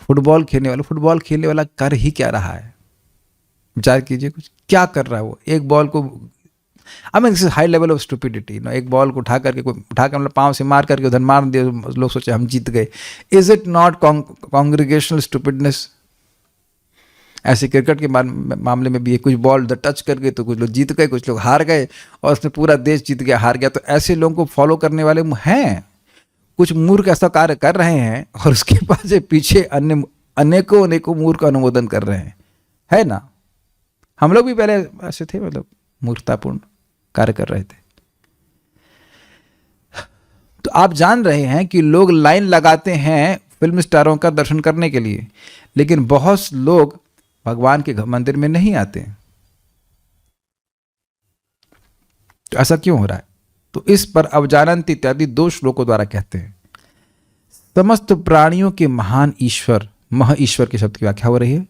फुटबॉल खेलने वाला कर ही क्या रहा है? विचार कीजिए, कुछ क्या कर रहा है वो? एक बॉल को, I mean this is high level of stupidity. एक बॉल को उठा के मतलब पांव से मार करके उधर मार दिया, लोग सोचे हम जीत गए। Is it not congregational stupidity? ऐसे क्रिकेट के मामले में भी है, कुछ बॉल टच कर गए तो कुछ लोग जीत गए, कुछ लोग हार गए, और उसमें पूरा देश जीत गया, हार गया। तो ऐसे लोगों को फॉलो करने वाले हैं। कुछ मूर्ख ऐसा कार्य कर रहे हैं और उसके पास पीछे अनेकों मूर्ख अनुमोदन कर रहे हैं, है ना? हम लोग भी पहले ऐसे थे, मतलब मूर्खतापूर्ण कार्य कर रहे थे। तो आप जान रहे हैं कि लोग लाइन लगाते हैं फिल्म स्टारों का दर्शन करने के लिए, लेकिन बहुत लोग भगवान के मंदिर में नहीं आते। तो ऐसा क्यों हो रहा है? तो इस पर अवजानंत इत्यादि 2 श्लोकों द्वारा कहते हैं। समस्त प्राणियों के महान ईश्वर, मह ईश्वर के शब्द की व्याख्या हो रही है,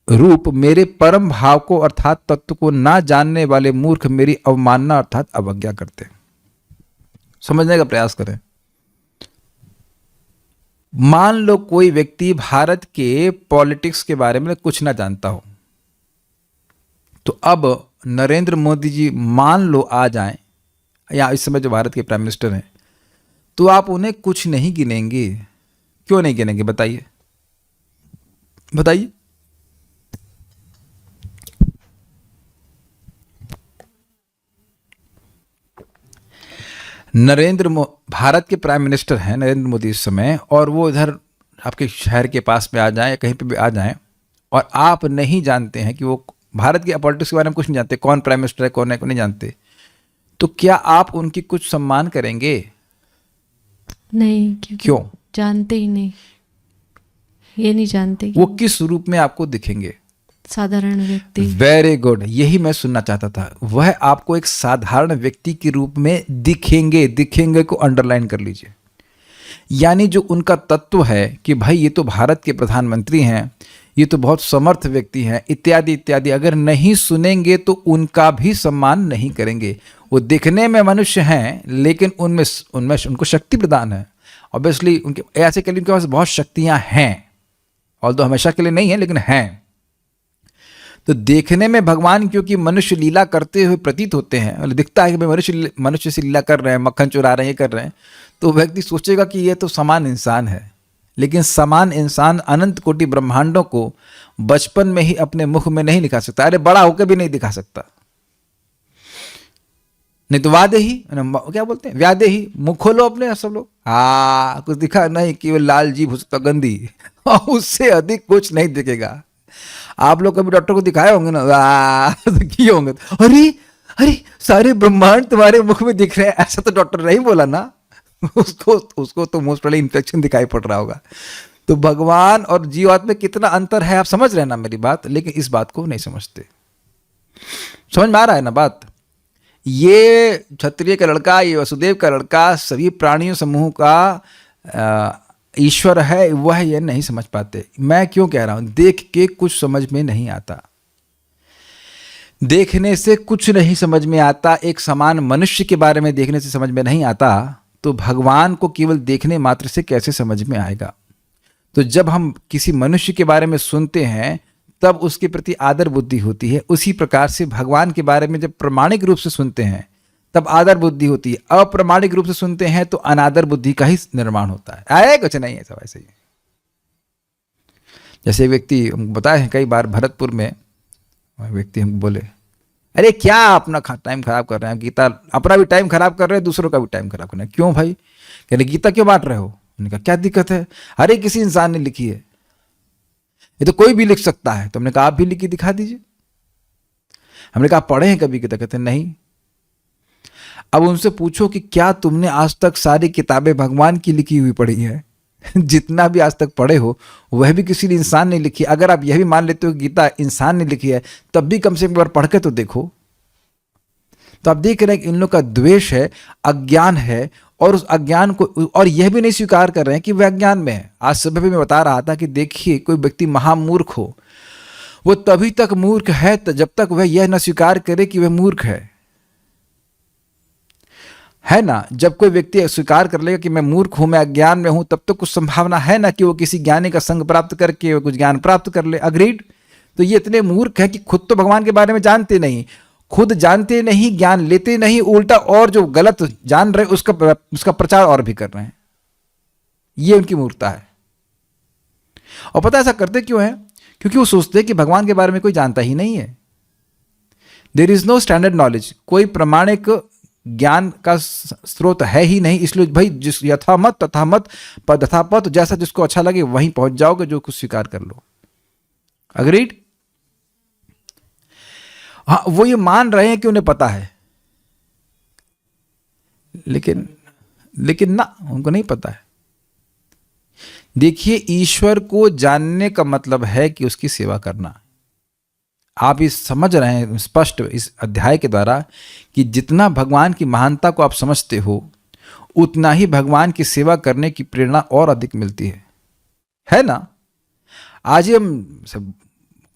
रूप मेरे परम भाव को अर्थात तत्व को ना जानने वाले मूर्ख मेरी अवमानना अर्थात अवज्ञा करते हैं। समझने का प्रयास करें। मान लो कोई व्यक्ति भारत के पॉलिटिक्स के बारे में कुछ ना जानता हो, तो अब नरेंद्र मोदी जी मान लो आ जाएं, या इस समय जो भारत के प्राइम मिनिस्टर हैं, तो आप उन्हें कुछ नहीं गिनेंगे। क्यों नहीं गिनेंगे? बताइए बताइए। भारत के प्राइम मिनिस्टर हैं नरेंद्र मोदी इस समय, और वो इधर आपके शहर के पास में आ जाएं या कहीं पे भी आ जाएं, और आप नहीं जानते हैं कि वो भारत की पॉलिटिक्स के बारे में कुछ नहीं जानते, कौन प्राइम मिनिस्टर है कौन है को नहीं जानते, तो क्या आप उनकी कुछ सम्मान करेंगे? नहीं। क्यों? जानते ही नहीं, ये नहीं जानते वो किस रूप में आपको दिखेंगे? साधारण व्यक्ति। वेरी गुड, यही मैं सुनना चाहता था। वह आपको एक साधारण व्यक्ति के रूप में दिखेंगे को अंडरलाइन कर लीजिए। यानी जो उनका तत्व है कि भाई ये तो भारत के प्रधानमंत्री हैं, ये तो बहुत समर्थ व्यक्ति हैं, इत्यादि इत्यादि, अगर नहीं सुनेंगे तो उनका भी सम्मान नहीं करेंगे। वो दिखने में मनुष्य हैं, लेकिन उनमें उनको शक्ति प्रदान है। ऑब्वियसली उनके ऐसे के लिए उनके पास बहुत शक्तियां हैं, ऑल्दो हमेशा के लिए नहीं है, लेकिन हैं। तो देखने में भगवान क्योंकि मनुष्य लीला करते हुए प्रतीत होते हैं, मतलब दिखता है कि मनुष्य से लीला कर रहे हैं, मक्खन चुरा रहे हैं, ये कर रहे हैं, तो व्यक्ति सोचेगा कि ये तो समान इंसान है। लेकिन समान इंसान अनंत कोटि ब्रह्मांडों को बचपन में ही अपने मुख में नहीं दिखा सकता, अरे बड़ा होकर भी नहीं दिखा सकता। नहीं तो वादे ही, क्या बोलते हैं, व्यादे ही, मुख खोलो अपने सब लोग, कुछ दिखा नहीं कि वो लाल जीभ हो सकता गंदी, उससे अधिक कुछ नहीं दिखेगा। आप लोग कभी डॉक्टर को दिखाए होंगे ना, तो किए होंगे, अरे सारे ब्रह्मांड तुम्हारे मुख में दिख रहे हैं, ऐसा तो डॉक्टर नहीं बोला ना। उसको तो मोस्ट प्रोबेबली इन्फेक्शन दिखाई पड़ रहा होगा। तो भगवान और जीवात्मा में कितना अंतर है, आप समझ रहे हैं ना मेरी बात? लेकिन इस बात को नहीं समझते। समझ में आ रहा है ना बात? ये क्षत्रिय का लड़का, ये वसुदेव का लड़का, सभी प्राणियों समूह का ईश्वर है वह ये नहीं समझ पाते। मैं क्यों कह रहा हूं, देख के कुछ समझ में नहीं आता, देखने से कुछ नहीं समझ में आता। एक समान मनुष्य के बारे में देखने से समझ में नहीं आता तो भगवान को केवल देखने मात्र से कैसे समझ में आएगा। तो जब हम किसी मनुष्य के बारे में सुनते हैं तब उसके प्रति आदर बुद्धि होती है। उसी प्रकार से भगवान के बारे में जब प्रामाणिक रूप से सुनते हैं तब आदर बुद्धि होती है। अप्रामाणिक रूप से सुनते हैं तो अनादर बुद्धि का ही निर्माण होता है। आए कुछ नहीं है, सब ऐसे ही। जैसे एक व्यक्ति बताए हैं कई बार भरतपुर में, व्यक्ति हमको बोले, अरे क्या अपना टाइम खराब कर रहे हैं, गीता अपना भी टाइम खराब कर रहे हैं, दूसरों का भी टाइम खराब कर रहे हैं। क्यों भाई? कह रहे गीता क्यों बांट रहे हो? उन्होंने कहा क्या दिक्कत है? अरे किसी इंसान ने लिखी है, ये तो कोई भी लिख सकता है। तो हमने कहा आप भी लिख के दिखा दीजिए। हमने कहा पढ़े हैं कभी गीता? कहते नहीं। अब उनसे पूछो कि क्या तुमने आज तक सारी किताबें भगवान की लिखी हुई पढ़ी है? जितना भी आज तक पढ़े हो वह भी किसी इंसान ने लिखी। अगर आप यह भी मान लेते हो कि गीता इंसान ने लिखी है तब भी कम से कम एक बार पढ़ के तो देखो। तो आप देख रहे हैं कि इन लोग का द्वेष है, अज्ञान है, और उस अज्ञान को, और यह भी नहीं स्वीकार कर रहे हैं कि वह अज्ञान में है। आज सुबह भी मैं बता रहा था कि देखिए कोई व्यक्ति महामूर्ख हो, वो तभी तक मूर्ख है जब तक वह यह न स्वीकार करे कि वह मूर्ख है ना। जब कोई व्यक्ति स्वीकार कर लेगा कि मैं मूर्ख हूं, मैं अज्ञान में हूं, तब तो कुछ संभावना है ना कि वो किसी ज्ञानी का संग प्राप्त करके वो कुछ ज्ञान प्राप्त कर ले। अग्रीड? तो ये इतने मूर्ख है कि खुद तो भगवान के बारे में जानते नहीं, खुद जानते नहीं, ज्ञान लेते नहीं, उल्टा और जो गलत जान रहे उसका प्रचार और भी कर रहे हैं। ये उनकी मूर्खता है। और पता ऐसा करते क्यों है? क्योंकि वो सोचते हैं कि भगवान के बारे में कोई जानता ही नहीं है। There is no standard knowledge, कोई प्रमाणिक ज्ञान का स्रोत है ही नहीं। इसलिए भाई जिस यथामत तथामत तथापत, जैसा जिसको अच्छा लगे वहीं पहुंच जाओगे, जो कुछ स्वीकार कर लो। अग्रीड? हाँ, वो ये मान रहे हैं कि उन्हें पता है, लेकिन ना, उनको नहीं पता है। देखिए, ईश्वर को जानने का मतलब है कि उसकी सेवा करना। आप इस समझ रहे हैं स्पष्ट इस अध्याय के द्वारा कि जितना भगवान की महानता को आप समझते हो उतना ही भगवान की सेवा करने की प्रेरणा और अधिक मिलती है ना। आज ही हम सब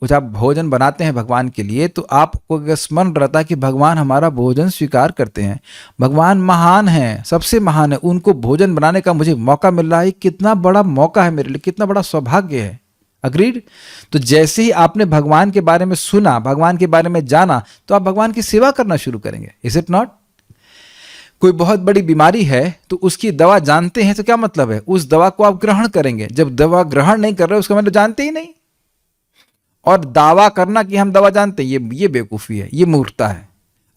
कुछ आप भोजन बनाते हैं भगवान के लिए, तो आपको स्मरण रहता है कि भगवान हमारा भोजन स्वीकार करते हैं, भगवान महान हैं, सबसे महान है, उनको भोजन बनाने का मुझे मौका मिल रहा है। कितना बड़ा मौका है मेरे लिए, कितना बड़ा सौभाग्य है। अग्रीड? तो जैसे ही आपने भगवान के बारे में सुना, भगवान के बारे में जाना, तो आप भगवान की सेवा करना शुरू करेंगे। Is it not? कोई बहुत बड़ी बीमारी है तो उसकी दवा जानते हैं तो क्या मतलब है? उस दवा को आप ग्रहण करेंगे। जब दवा ग्रहण नहीं कर रहे उसका मतलब जानते ही नहीं। और दावा करना कि हम दवा जानते हैं, ये बेवकूफ़ी है, ये मूर्खता है।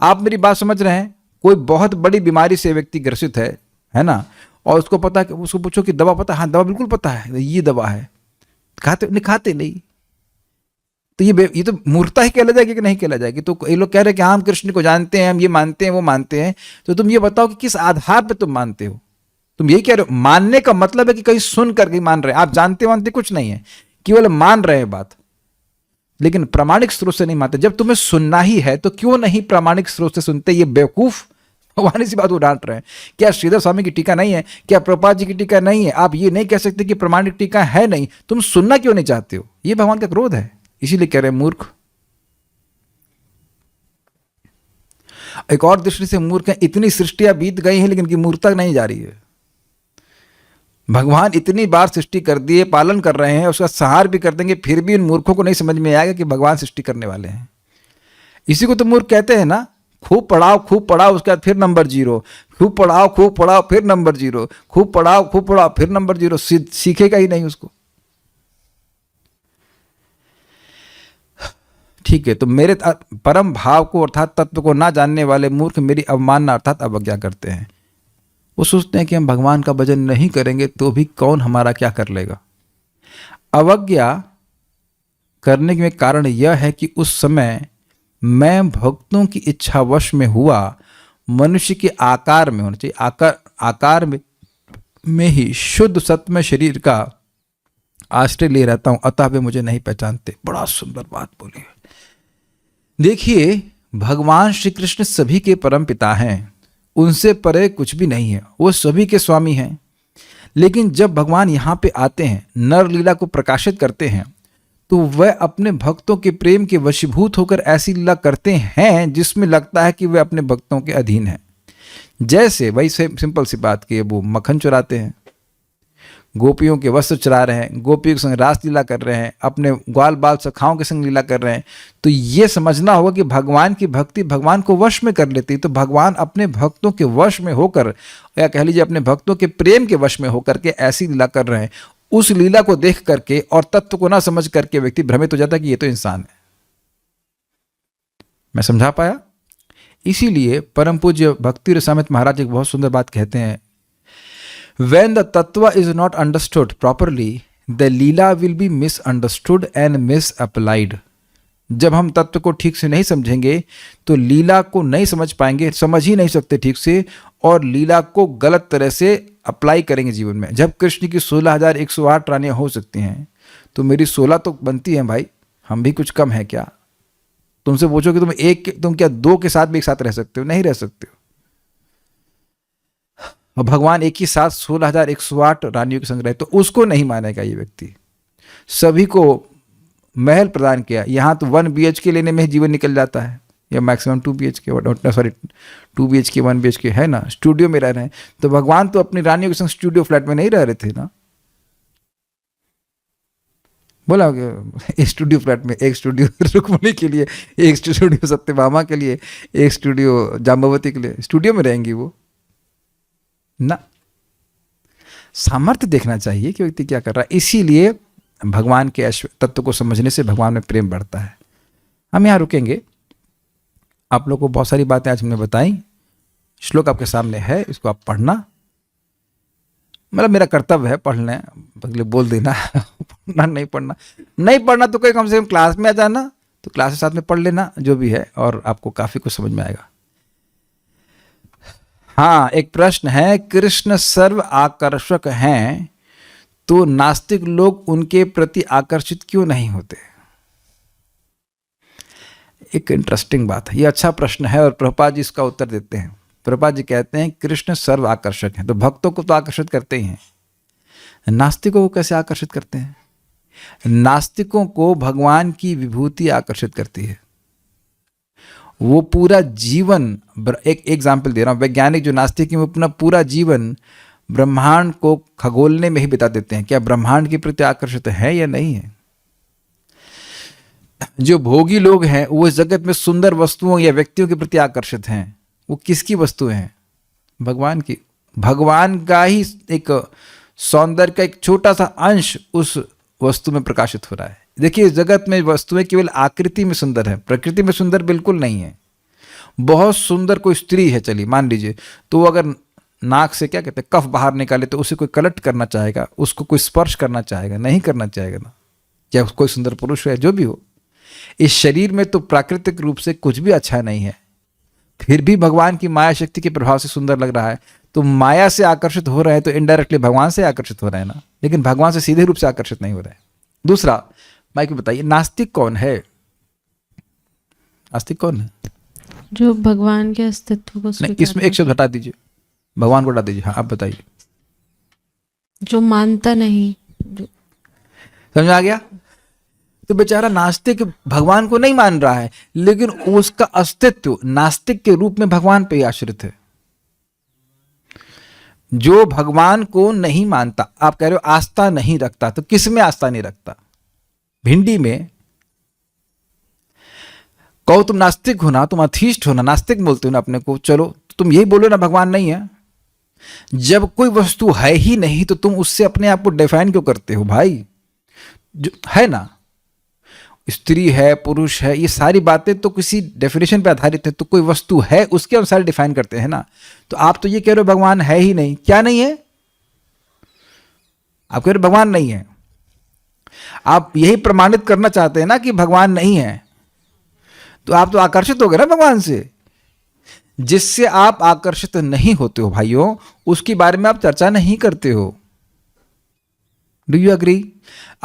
आप मेरी बात समझ रहे हैं? कोई बहुत बड़ी बीमारी से व्यक्ति ग्रसित है ना, और उसको पता है, उसको पूछो कि दवा पता है? हाँ दवा बिल्कुल पता है, ये दवा है। खाते नहीं। तो ये तो मूर्खता ही कहला जाएगी कि नहीं कहला जाएगी? तो ये लोग कह रहे हैं कि हम कृष्ण को जानते हैं, हम ये मानते हैं, वो मानते हैं। तो तुम ये बताओ कि किस आधार पे तुम मानते हो? तुम यही कह रहे हो मानने का मतलब है कि कहीं सुन करके मान रहे हैं। आप जानते मानते कुछ नहीं है, केवल मान रहे हैं बात, लेकिन प्रामाणिक स्रोत से नहीं मानते। जब तुम्हें सुनना ही है तो क्यों नहीं प्रामाणिक स्रोत से सुनते? ये बेवकूफ भगवान इसी बात को डांट रहे हैं। क्या श्रीधर स्वामी की टीका नहीं है? क्या प्रभुपाद जी की टीका नहीं है? आप ये नहीं कह सकते कि प्रामाणिक टीका है नहीं। तुम सुनना क्यों नहीं चाहते हो? ये भगवान का क्रोध है, इसीलिए कह रहे हैं मूर्ख। एक और दृष्टि से मूर्ख है, इतनी सृष्टियां बीत गई हैं लेकिन की मूर्खता नहीं जा रही है। भगवान इतनी बार सृष्टि कर दिए, पालन कर रहे हैं, उसका संहार भी कर देंगे, फिर भी इन मूर्खों को नहीं समझ में आएगा कि भगवान सृष्टि करने वाले हैं। इसी को तो मूर्ख कहते हैं ना। खूब पढ़ाओ, उसके बाद फिर नंबर 0, खूब पढ़ाओ फिर नंबर 0, खूब पढ़ाओ फिर नंबर 0। सीखेगा ही नहीं उसको। ठीक है, तो मेरे परम भाव को अर्थात तत्व को ना जानने वाले मूर्ख मेरी अवमानना अर्थात अवज्ञा करते हैं। वो सोचते हैं कि हम भगवान का भजन नहीं करेंगे तो भी कौन हमारा क्या कर लेगा। अवज्ञा करने के कारण यह है कि उस समय मैं भक्तों की इच्छावश में हुआ, मनुष्य के आकार में होना चाहिए, आकार में ही शुद्ध सत्य में शरीर का आश्रय ले रहता हूं, अतः वे मुझे नहीं पहचानते। बड़ा सुंदर बात बोली है। देखिए, भगवान श्री कृष्ण सभी के परम पिता हैं, उनसे परे कुछ भी नहीं है, वो सभी के स्वामी हैं। लेकिन जब भगवान यहाँ पे आते हैं, नर लीला को प्रकाशित करते हैं, तो वह अपने भक्तों के प्रेम के वशीभूत होकर ऐसी लीला करते हैं जिसमें लगता है कि वे अपने भक्तों के अधीन हैं। जैसे वही सिंपल सी बात कि वो मक्खन चुराते हैं, गोपियों के वस्त्र चुरा रहे हैं, गोपियों के संग रास लीला कर रहे हैं, अपने ग्वाल बाल सखाओं के संग लीला कर रहे हैं, तो ये समझना होगा कि भगवान की भक्ति भगवान को वश में कर लेती है। तो भगवान अपने भक्तों के वश में होकर, या कह लीजिए अपने भक्तों के प्रेम के वश में होकर के ऐसी लीला कर रहे हैं। उस लीला को देख करके और तत्व को ना समझ करके व्यक्ति भ्रमित हो जाता है कि ये तो इंसान है। मैं समझा पाया? इसीलिए परम पूज्य भक्ति रसामृत महाराज एक बहुत सुंदर बात कहते हैं, When the tattva is not understood properly, the leela will be misunderstood and misapplied. जब हम तत्व को ठीक से नहीं समझेंगे तो लीला को नहीं समझ पाएंगे, समझ ही नहीं सकते ठीक से, और लीला को गलत तरह से अप्लाई करेंगे जीवन में। जब कृष्ण की 16,108 रानियां हो सकती हैं तो मेरी 16 तो बनती हैं भाई, हम भी कुछ कम है क्या? तुमसे पूछो कि तुम क्या 2 के साथ भी एक साथ रह सकते हो? नहीं रह सकते हो। और भगवान एक ही साथ 16,108 रानियों के संग रहे, तो उसको नहीं मानेगा ये व्यक्ति। सभी को महल प्रदान किया, यहाँ तो 1 BHK लेने में ही जीवन निकल जाता है, या maximum 2 BHK, sorry 2 BHK 1 BHK है ना, स्टूडियो में रह रहे हैं। तो भगवान तो अपनी रानियों के संग स्टूडियो फ्लैट में नहीं रह रहे थे ना। बोला एक स्टूडियो फ्लैट में, एक स्टूडियो रुक्मणी के लिए, एक स्टूडियो सत्यभामा के लिए, एक स्टूडियो जाम्बवती के लिए, स्टूडियो में रहेंगी वो ना। सामर्थ्य देखना चाहिए कि व्यक्ति क्या कर रहा है। इसीलिए भगवान के तत्व को समझने से भगवान में प्रेम बढ़ता है। हम यहाँ रुकेंगे। आप लोग को बहुत सारी बातें आज हमने बताई। श्लोक आपके सामने है, इसको आप पढ़ना, मतलब मेरा कर्तव्य है पढ़ना, बदले बोल देना पढ़ना नहीं पढ़ना तो कोई कम से कम क्लास में आ जाना, तो क्लास के साथ में पढ़ लेना जो भी है, और आपको काफ़ी कुछ समझ में आएगा। हाँ, एक प्रश्न है, कृष्ण सर्व आकर्षक हैं तो नास्तिक लोग उनके प्रति आकर्षित क्यों नहीं होते? एक इंटरेस्टिंग बात है, ये अच्छा प्रश्न है और प्रभुपाद जी इसका उत्तर देते हैं। प्रभुपाद जी कहते हैं कृष्ण सर्व आकर्षक हैं, तो भक्तों को तो आकर्षित करते ही हैं, नास्तिकों को कैसे आकर्षित करते हैं? नास्तिकों को भगवान की विभूति आकर्षित करती है। वो पूरा जीवन, एक एग्जाम्पल दे रहा हूँ, वैज्ञानिक जो नास्तिक हैं वो अपना पूरा जीवन ब्रह्मांड को खगोलने में ही बिता देते हैं। क्या ब्रह्मांड के प्रति आकर्षित है या नहीं है? जो भोगी लोग हैं वो इस जगत में सुंदर वस्तुओं या व्यक्तियों के प्रति आकर्षित हैं। वो किसकी वस्तुएं हैं? भगवान की। भगवान का ही एक सौंदर्य का एक छोटा सा अंश उस वस्तु में प्रकाशित हो रहा है। देखिए, इस जगत में वस्तुएं केवल आकृति में सुंदर है, प्रकृति में सुंदर बिल्कुल नहीं है। बहुत सुंदर कोई स्त्री है, चलिए मान लीजिए, तो वो अगर नाक से क्या कहते हैं कफ बाहर निकाले तो उसे कोई कलेक्ट करना चाहेगा, उसको कोई स्पर्श करना चाहेगा? नहीं करना चाहेगा ना। या कोई सुंदर पुरुष है, जो भी हो, इस शरीर में तो प्राकृतिक रूप से कुछ भी अच्छा नहीं है, फिर भी भगवान की माया शक्ति के प्रभाव से सुंदर लग रहा है। तो माया से आकर्षित हो रहे हैं तो इनडायरेक्टली भगवान से आकर्षित हो रहे हैं ना, लेकिन भगवान से सीधे रूप से आकर्षित नहीं हो रहे हैं। दूसरा, माइक में बताइए, नास्तिक कौन है? नास्तिक कौन है? जो भगवान के अस्तित्व को नहीं, इसमें एक शब्द हटा दीजिए, भगवान को हटा दीजिए। हाँ, आप बताइए। जो मानता नहीं। समझ आ गया? तो बेचारा नास्तिक भगवान को नहीं मान रहा है, लेकिन उसका अस्तित्व नास्तिक के रूप में भगवान पे ही आश्रित है। जो भगवान को नहीं मानता, आप कह रहे हो आस्था नहीं रखता, तो किस में आस्था नहीं रखता? भिंडी में। कहो तुम नास्तिक हो ना, तुम अथीस्ट हो ना, नास्तिक बोलते हो ना अपने को, चलो तुम यही बोलो ना भगवान नहीं है। जब कोई वस्तु है ही नहीं तो तुम उससे अपने आप को डिफाइन क्यों करते हो भाई? जो है ना, स्त्री है, पुरुष है, ये सारी बातें तो किसी डेफिनेशन पे आधारित है, तो कोई वस्तु है उसके अनुसार डिफाइन करते हैं ना। तो आप तो ये कह रहे हो भगवान है ही नहीं। क्या नहीं है? आप कह रहे हो भगवान नहीं है, आप यही प्रमाणित करना चाहते हैं ना कि भगवान नहीं है, तो आप तो आकर्षित हो गए ना भगवान से। जिससे आप आकर्षित नहीं होते हो भाइयों, उसके बारे में आप चर्चा नहीं करते हो। Do you agree?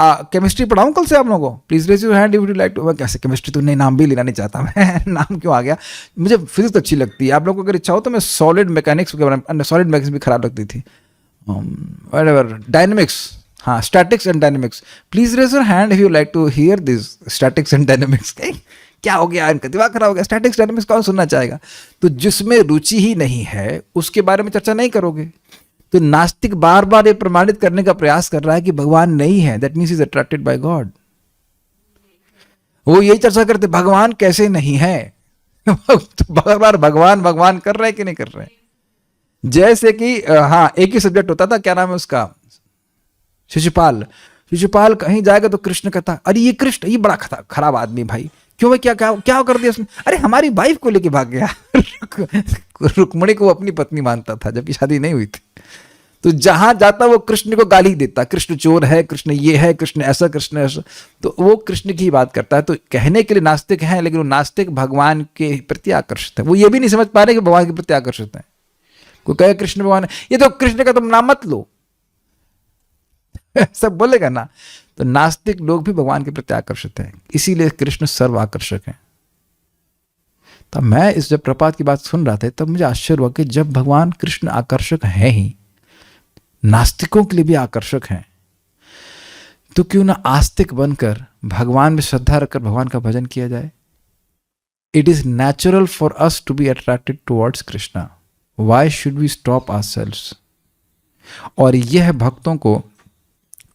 केमिस्ट्री पढ़ाऊं कल से आप लोगों को? Please raise your hand if you like to. कैसे केमिस्ट्री तो नहीं, नाम भी लेना नहीं चाहता मैं नाम क्यों आ गया? मुझे फिजिक्स अच्छी लगती है। आप लोगों को अगर इच्छा हो तो मैं सॉलिड मैकेनिक्स के बारे में, सॉलिड मैकेनिक्स भी खराब लगती थी, whatever dynamics, हाँ statics and dynamics. Please raise your hand if you like to hear this statics and dynamics. क्या हो गया, इनका दिमाग खराब हो गया, स्टैटिक्स डायनामिक्स कौन सुनना चाहेगा? तो जिसमें रुचि ही नहीं है उसके बारे में चर्चा नहीं करोगे. तो नास्तिक बार बार ये प्रमाणित करने का प्रयास कर रहा है कि भगवान नहीं है, that means is attracted by God. वो यही चर्चा करते भगवान कैसे नहीं है. तो बार बार भगवान भगवान कर रहे हैं कि नहीं कर रहे हैं. जैसे कि हाँ, एक ही सब्जेक्ट होता था, क्या नाम है उसका, शिशुपाल. शिशुपाल कहीं जाएगा तो कृष्ण कहता अरे ये कृष्ण, ये बड़ा खराब आदमी भाई, क्यों भाई, क्या क्या क्या कर दिया उसने? अरे हमारी वाइफ को लेके भाग गया. रुक्मणी को अपनी पत्नी मानता था जबकि शादी नहीं हुई थी. तो जहां जाता वो कृष्ण को गाली देता, कृष्ण चोर है, कृष्ण ये है, कृष्ण ऐसा, कृष्ण ऐसा. तो वो कृष्ण की बात करता है. तो कहने के लिए नास्तिक है, लेकिन वो नास्तिक भगवान के प्रति आकर्षित है. वो ये भी नहीं समझ पा रहे कि भगवान के प्रति आकर्षित है. कोई कहे कृष्ण भगवान है, ये तो कृष्ण का तुम नाम मत लो, सब बोलेगा ना. तो नास्तिक लोग भी भगवान के प्रति आकर्षित हैं, इसीलिए कृष्ण सर्व आकर्षक हैं. तब मैं इस जब प्रपात की बात सुन रहा था तब मुझे आश्चर्य हुआ कि जब भगवान कृष्ण आकर्षक हैं ही, नास्तिकों के लिए भी आकर्षक हैं, तो क्यों ना आस्तिक बनकर भगवान में श्रद्धा रखकर भगवान का भजन किया जाए. It is natural for us to be attracted towards Krishna. Why should we stop ourselves. और यह भक्तों को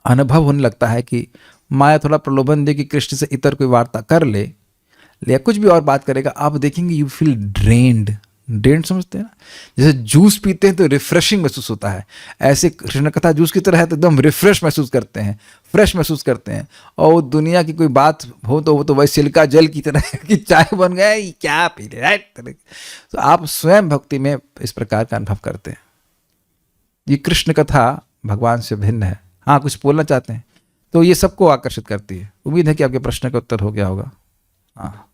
अनुभव होने लगता है कि माया थोड़ा प्रलोभन दे कि कृष्ण से इतर कोई वार्ता कर ले या कुछ भी और बात करेगा, आप देखेंगे यू फील ड्रेन्ड. समझते हैं ना, जैसे जूस पीते हैं तो रिफ्रेशिंग महसूस होता है, ऐसे कृष्ण कथा जूस की तरह है तो एकदम रिफ्रेश महसूस करते हैं, फ्रेश महसूस करते हैं. और दुनिया की कोई बात हो तो वो तो वही सिल्का जल की तरह कि चाय बन गया क्या पी रहे. तो आप स्वयं भक्ति में इस प्रकार का अनुभव करते हैं. ये कृष्ण कथा भगवान से भिन्न है. हाँ, कुछ बोलना चाहते हैं तो ये सबको आकर्षित करती है. उम्मीद है कि आपके प्रश्न का उत्तर हो गया होगा. हाँ,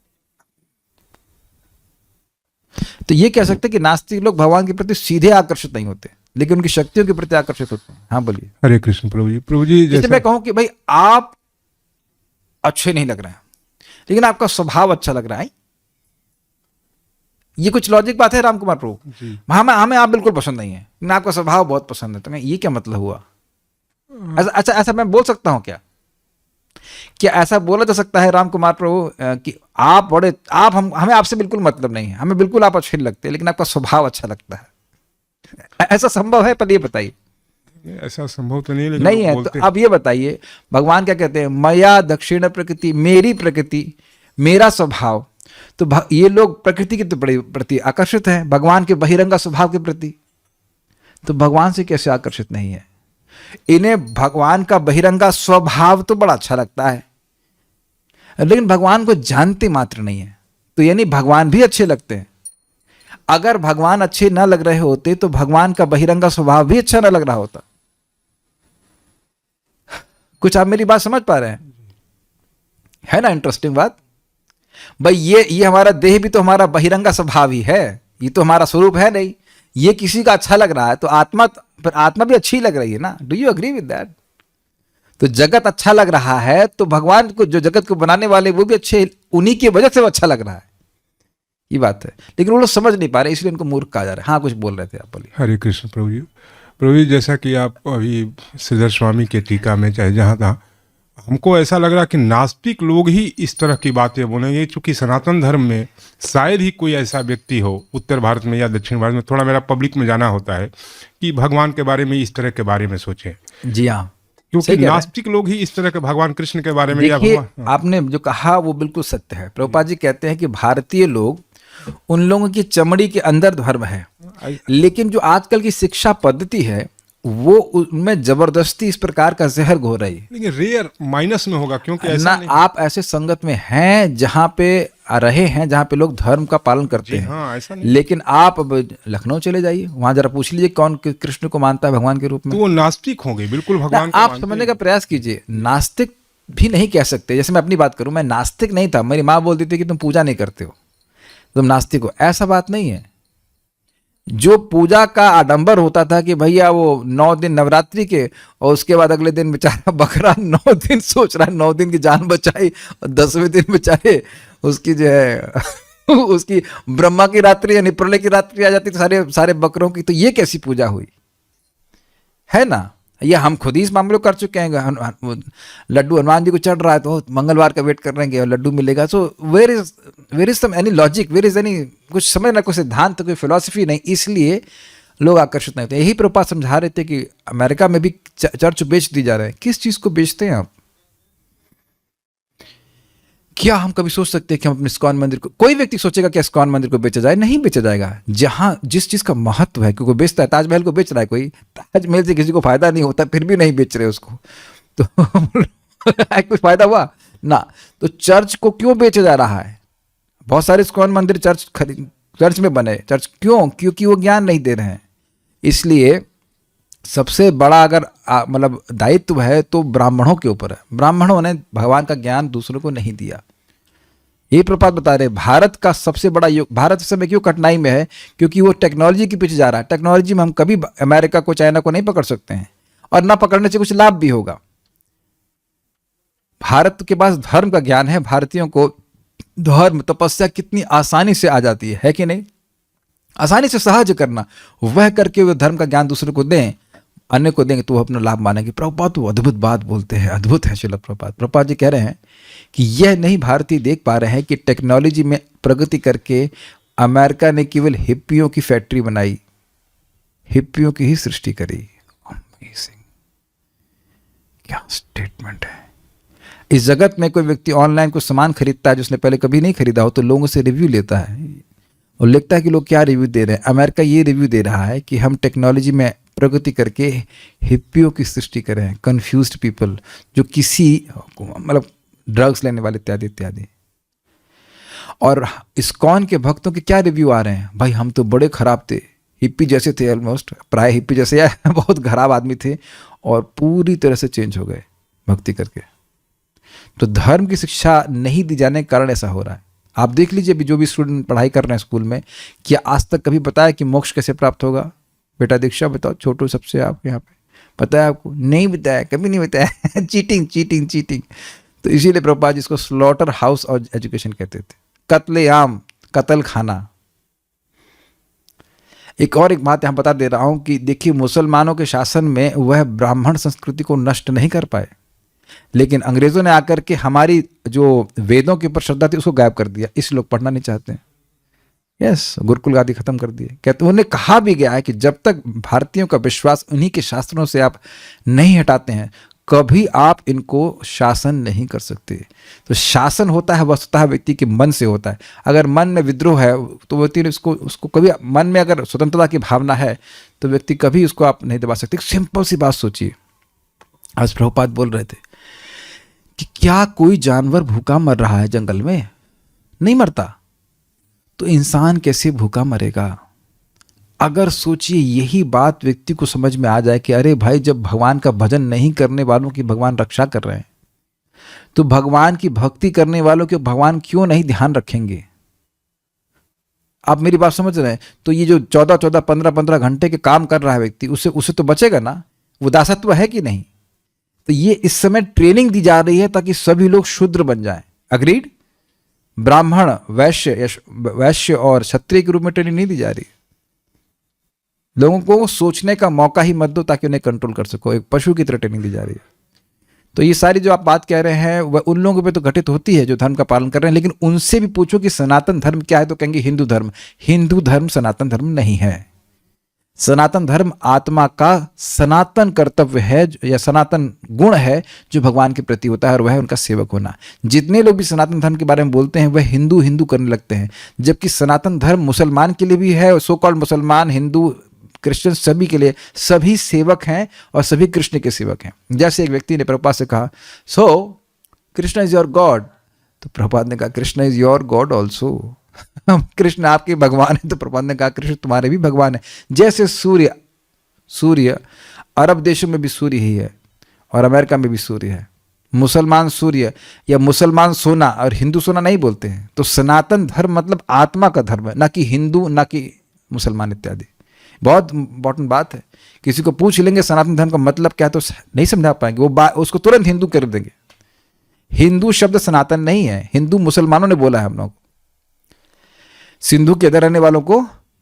तो ये कह सकते हैं कि नास्तिक लोग भगवान के प्रति सीधे आकर्षित नहीं होते, लेकिन उनकी शक्तियों के प्रति आकर्षित होते हैं. हाँ बोलिए. हरे कृष्ण प्रभु जी. प्रभु जी, जैसे मैं कहूं कि भाई आप अच्छे नहीं लग रहे हैं लेकिन आपका स्वभाव अच्छा लग रहा है, ये कुछ लॉजिक बात है राम कुमार प्रभु. हमें आप बिल्कुल पसंद नहीं है लेकिन आपका स्वभाव बहुत पसंद है. तो ये क्या मतलब हुआ? ऐसा मैं बोल सकता हूं क्या ऐसा बोला जा सकता है राम कुमार प्रभु कि हमें आपसे बिल्कुल मतलब नहीं है, हमें बिल्कुल आप अच्छे लगते हैं लेकिन आपका स्वभाव अच्छा लगता है? ऐसा संभव है? पर ये बताइए. ऐसा संभव तो नहीं, लेकिन नहीं है. तो अब ये बताइए, भगवान क्या कहते हैं, मया दक्षिण प्रकृति, मेरी प्रकृति, मेरा स्वभाव. तो ये लोग प्रकृति के प्रति आकर्षित हैं, भगवान के बहिरंगा स्वभाव के प्रति. तो भगवान से कैसे आकर्षित नहीं है? इन्हें भगवान का बहिरंगा स्वभाव तो बड़ा अच्छा लगता है लेकिन भगवान को जानते मात्र नहीं है. तो यानी भगवान भी अच्छे लगते हैं. अगर भगवान अच्छे ना लग रहे होते तो भगवान का बहिरंगा स्वभाव भी अच्छा ना लग रहा होता. कुछ आप मेरी बात समझ पा रहे हैं? है ना इंटरेस्टिंग बात. भाई ये हमारा देह भी तो हमारा बहिरंगा स्वभाव ही है, ये तो हमारा स्वरूप है नहीं. ये किसी का अच्छा लग रहा है तो आत्मा भी अच्छी लग रही है ना. Do you agree with that? तो जगत अच्छा लग रहा है तो भगवान को, जो जगत को बनाने वाले, वो भी अच्छे, उन्हीं की वजह से वो अच्छा लग रहा है. ये बात है, लेकिन वो लोग समझ नहीं पा रहे, इसलिए उनको मूर्ख कहा जा रहा है. हाँ, कुछ बोल रहे थे आप, बोलिए. हरे कृष्ण प्रभु जी. प्रभु जी, जैसा कि आप अभी श्रीधर स्वामी के टीका में चाहे जहाँ था, हमको ऐसा लग रहा कि नास्तिक लोग ही इस तरह की बातें बोलेंगे, क्योंकि सनातन धर्म में शायद ही कोई ऐसा व्यक्ति हो उत्तर भारत में या दक्षिण भारत में, थोड़ा मेरा पब्लिक में जाना होता है, कि भगवान के बारे में इस तरह के बारे में सोचे. जी हाँ, क्योंकि नास्तिक लोग ही इस तरह के भगवान कृष्ण के बारे में, या भगवान, आपने जो कहा वो बिल्कुल सत्य है. प्रभुपाद जी कहते हैं कि भारतीय लोग, उन लोगों की चमड़ी के अंदर धर्म है, लेकिन जो आजकल की शिक्षा पद्धति है वो उनमें जबरदस्ती इस प्रकार का जहर घोर रही है. लेकिन रेयर माइनस में होगा, क्योंकि ऐसा नहीं. आप ऐसे संगत में हैं जहां पे रहे हैं, जहां पे लोग धर्म का पालन करते हैं. हाँ, ऐसा नहीं. लेकिन आप अब लखनऊ चले जाइए, वहां जरा पूछ लीजिए कौन कृष्ण को मानता है भगवान के रूप में. तो वो नास्तिक होंगे, बिल्कुल भगवान को आप समझने का प्रयास कीजिए. नास्तिक भी नहीं कह सकते. जैसे मैं अपनी बात करूं, मैं नास्तिक नहीं था, मेरी माँ बोलती थी कि तुम पूजा नहीं करते हो, तुम नास्तिक हो. ऐसा बात नहीं है. जो पूजा का आडंबर होता था कि भैया वो 9 दिन नवरात्रि के, और उसके बाद अगले दिन बेचारा बकरा 9 दिन सोच रहा है, 9 दिन की जान बचाई, और 10वें दिन बेचारे उसकी जो है उसकी ब्रह्मा की रात्रि यानी प्रलय की रात्रि आ जाती, तो सारे बकरों की. तो ये कैसी पूजा हुई? है ना, ये हम खुद ही इस मामले को कर चुके हैं। लड्डू हनुमान जी को चढ़ रहा है तो मंगलवार का वेट कर रहे हैं और लड्डू मिलेगा। So where is some any logic, where is any कुछ समझ ना, कोई सिद्धांत, कोई फिलॉसफी नहीं, इसलिए लोग आकर्षित नहीं होते। यही प्रभुपाद समझा रहे थे कि अमेरिका में भी चर्च बेच दी जा रहे हैं। किस चीज को बेचते हैं आप? क्या हम कभी सोच सकते हैं कि हम अपने इस्कॉन मंदिर को, कोई व्यक्ति सोचेगा कि इस्कॉन मंदिर को बेचा जाए? नहीं बेचा जाएगा। जहां जिस चीज का महत्व है, क्योंकि बेचता है, ताजमहल को बेच रहा है कोई, ताजमहल से किसी को फायदा नहीं होता, फिर भी नहीं बेच रहे उसको, तो कुछ फायदा हुआ ना। तो चर्च को क्यों बेचा जा रहा है? बहुत सारे इस्कॉन मंदिर चर्च में बने, चर्च क्यों? क्योंकि वो ज्ञान नहीं दे रहे हैं। इसलिए सबसे बड़ा अगर मतलब दायित्व है तो ब्राह्मणों के ऊपर है। ब्राह्मणों ने भगवान का ज्ञान दूसरों को नहीं दिया। ये प्रपात बता रहे, भारत का सबसे बड़ा युग, भारत इस समय क्यों कठिनाई में है? क्योंकि वो टेक्नोलॉजी के पीछे जा रहा है। टेक्नोलॉजी में हम कभी अमेरिका को, चाइना को नहीं पकड़ सकते हैं, और ना पकड़ने से कुछ लाभ भी होगा। भारत के पास धर्म का ज्ञान है। भारतीयों को धर्म, तपस्या कितनी आसानी से आ जाती है कि नहीं? आसानी से सहज करना, वह करके वे धर्म का ज्ञान दूसरे को दें, अन्य को देंगे तो वो अपना लाभ मानेंगे। प्रभुपाद तो अद्भुत बात बोलते हैं, अद्भुत है श्रील प्रभुपाद। प्रभुपाद जी कह रहे हैं कि यह नहीं भारतीय देख पा रहे हैं कि टेक्नोलॉजी में प्रगति करके अमेरिका ने केवल हिप्पियों की फैक्ट्री बनाई, हिप्पियों की ही सृष्टि करी। अमेजिंग, क्या स्टेटमेंट है। इस जगत में कोई व्यक्ति ऑनलाइन कोई सामान खरीदता है जो उसने पहले कभी नहीं खरीदा हो, तो लोगों से रिव्यू लेता है और लिखता है कि लोग क्या रिव्यू दे रहे हैं। अमेरिका ये रिव्यू दे रहा है कि हम टेक्नोलॉजी में प्रगति करके हिप्पियों की सृष्टि कर रहे हैं, कंफ्यूज्ड पीपल, जो किसी मतलब ड्रग्स लेने वाले इत्यादि इत्यादि। और इस्कॉन के भक्तों के क्या रिव्यू आ रहे हैं? भाई हम तो बड़े खराब थे, हिप्पी जैसे थे, ऑलमोस्ट प्राय हिप्पी जैसे, बहुत खराब आदमी थे और पूरी तरह से चेंज हो गए भक्ति करके। तो धर्म की शिक्षा नहीं दी जाने के कारण ऐसा हो रहा है। आप देख लीजिए जो भी स्टूडेंट पढ़ाई कर रहे हैं स्कूल में, क्या आज तक कभी बताया कि मोक्ष कैसे प्राप्त होगा? बेटा दीक्षा बताओ, छोटू सबसे आप यहाँ पे पता है आपको? नहीं बताया, कभी नहीं बताया। Cheating cheating cheating. तो इसीलिए प्रभुपाद जी इसको स्लॉटर हाउस और एजुकेशन कहते थे, कत्लेआम, कत्ल खाना। एक और एक बात यहाँ बता दे रहा हूँ कि देखिए, मुसलमानों के शासन में वह ब्राह्मण संस्कृति को नष्ट नहीं कर पाए, लेकिन अंग्रेजों ने आकर के हमारी जो वेदों के ऊपर श्रद्धा थी उसको गायब कर दिया। इस लोग पढ़ना नहीं चाहते हैं। यस, गुरुकुल आदि खत्म कर दिए। कहते उन्हें कहा भी गया है कि जब तक भारतीयों का विश्वास उन्हीं के शास्त्रों से आप नहीं हटाते हैं, कभी आप इनको शासन नहीं कर सकते। तो शासन होता है वस्तुतः व्यक्ति के मन से होता है। अगर मन में विद्रोह है तो व्यक्ति ने उसको कभी, मन में अगर स्वतंत्रता की भावना है तो व्यक्ति कभी उसको आप नहीं दबा सकते। सिंपल सी बात सोचिए, आज प्रभुपाद बोल रहे थे कि क्या कोई जानवर भूखा मर रहा है जंगल में? नहीं मरता। तो इंसान कैसे भूखा मरेगा? अगर सोचिए यही बात व्यक्ति को समझ में आ जाए कि अरे भाई, जब भगवान का भजन नहीं करने वालों की भगवान रक्षा कर रहे हैं, तो भगवान की भक्ति करने वालों के भगवान क्यों नहीं ध्यान रखेंगे? आप मेरी बात समझ रहे हैं? तो ये जो 14-14, 15-15 घंटे के काम कर रहा है व्यक्ति, उससे तो बचेगा ना। वो दासत्व है कि नहीं? तो ये इस समय ट्रेनिंग दी जा रही है ताकि सभी लोग शूद्र बन जाएं। अग्रीड? ब्राह्मण, वैश्य और क्षत्रिय के रूप में ट्रेनिंग नहीं दी जा रही। लोगों को सोचने का मौका ही मत दो ताकि उन्हें कंट्रोल कर सको। एक पशु की तरह ट्रेनिंग दी जा रही है। तो ये सारी जो आप बात कह रहे हैं वह उन लोगों पे तो घटित होती है जो धर्म का पालन कर रहे हैं, लेकिन उनसे भी पूछो कि सनातन धर्म क्या है तो कहेंगे हिंदू धर्म। हिंदू धर्म सनातन धर्म नहीं है। सनातन धर्म आत्मा का सनातन कर्तव्य है या सनातन गुण है जो भगवान के प्रति होता है, और वह है उनका सेवक होना। जितने लोग भी सनातन धर्म के बारे में बोलते हैं वह हिंदू हिंदू करने लगते हैं, जबकि सनातन धर्म मुसलमान के लिए भी है। सो कॉल्ड मुसलमान, हिंदू, क्रिश्चियन, सभी के लिए, सभी सेवक हैं और सभी कृष्ण के सेवक हैं। जैसे एक व्यक्ति ने प्रभुपाद से कहा, सो कृष्ण इज योर गॉड, तो प्रभुपाद ने कहा Krishna is your God also. Krishna आपके भगवान है, तो प्रभुपाद ने कहा कृष्ण तुम्हारे भी भगवान है। जैसे सूर्य अरब देशों में भी सूर्य ही है और अमेरिका में भी सूर्य है। मुसलमान सूर्य या मुसलमान सोना और हिंदू सोना नहीं बोलते हैं। तो सनातन धर्म मतलब आत्मा का धर्म है, ना कि हिंदू, ना कि मुसलमान इत्यादि। बहुत इंपॉर्टेंट बात है। किसी को पूछ लेंगे सनातन धर्म का मतलब क्या है तो नहीं समझा पाएंगे, वो उसको तुरंत हिंदू कर देंगे। हिंदू शब्द सनातन नहीं है, हिंदू मुसलमानों ने बोला है हम लोग। सिंधु के अंदर रहने वालों को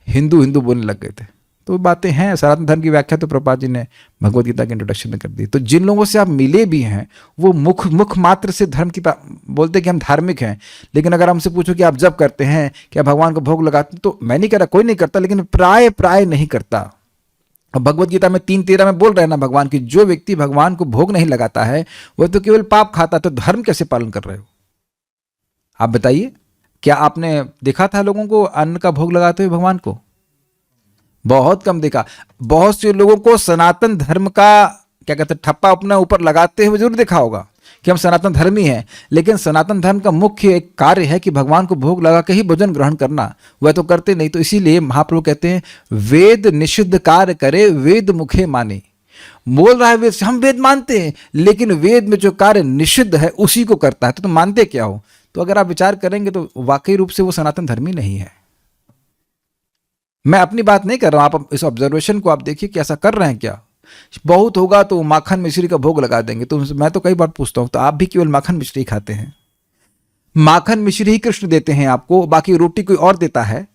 हिंदू हिंदू बोलने लग गए थे। तो बातें हैं। सनातन धर्म की व्याख्या तो प्रभुपाद जी ने भगवद गीता के इंट्रोडक्शन में कर दी। तो जिन लोगों से आप मिले भी हैं वो मुख मात्र से धर्म की बोलते कि हम धार्मिक हैं, लेकिन अगर हमसे पूछो कि आप जब करते हैं, क्या भगवान को भोग लगाते हैं, तो मैं नहीं कह रहा कोई नहीं करता, लेकिन प्राय नहीं करता। अब भगवद गीता में 3:13 में बोल रहे हैं ना भगवान की, जो व्यक्ति भगवान को भोग नहीं लगाता है वह तो केवल पाप खाता। तो धर्म कैसे पालन कर रहे हो आप बताइए? क्या आपने देखा था लोगों को अन्न का भोग लगाते हुए भगवान को? बहुत कम देखा। बहुत से लोगों को सनातन धर्म का क्या कहते हैं ठप्पा अपने ऊपर लगाते हुए जरूर देखा होगा कि हम सनातन धर्मी हैं, लेकिन सनातन धर्म का मुख्य एक कार्य है कि भगवान को भोग लगा के ही भोजन ग्रहण करना। वह तो करते नहीं। तो इसीलिए महाप्रभु कहते हैं वेद निषिद्ध कार्य करे वेद मुखे माने। बोल रहा है वेद, हम वेद मानते हैं, लेकिन वेद में जो कार्य निषिद्ध है उसी को करता है। तो तुम मानते क्या हो? तो अगर आप विचार करेंगे तो वाकई रूप से वो सनातन धर्मी नहीं है। मैं अपनी बात नहीं कर रहा हूं, आप इस ऑब्जर्वेशन को आप देखिए कि ऐसा कर रहे हैं क्या। बहुत होगा तो माखन मिश्री का भोग लगा देंगे। तो मैं तो कई बार पूछता हूं, तो आप भी केवल माखन मिश्री खाते हैं? माखन मिश्री ही कृष्ण देते हैं आपको, बाकी रोटी कोई और देता है?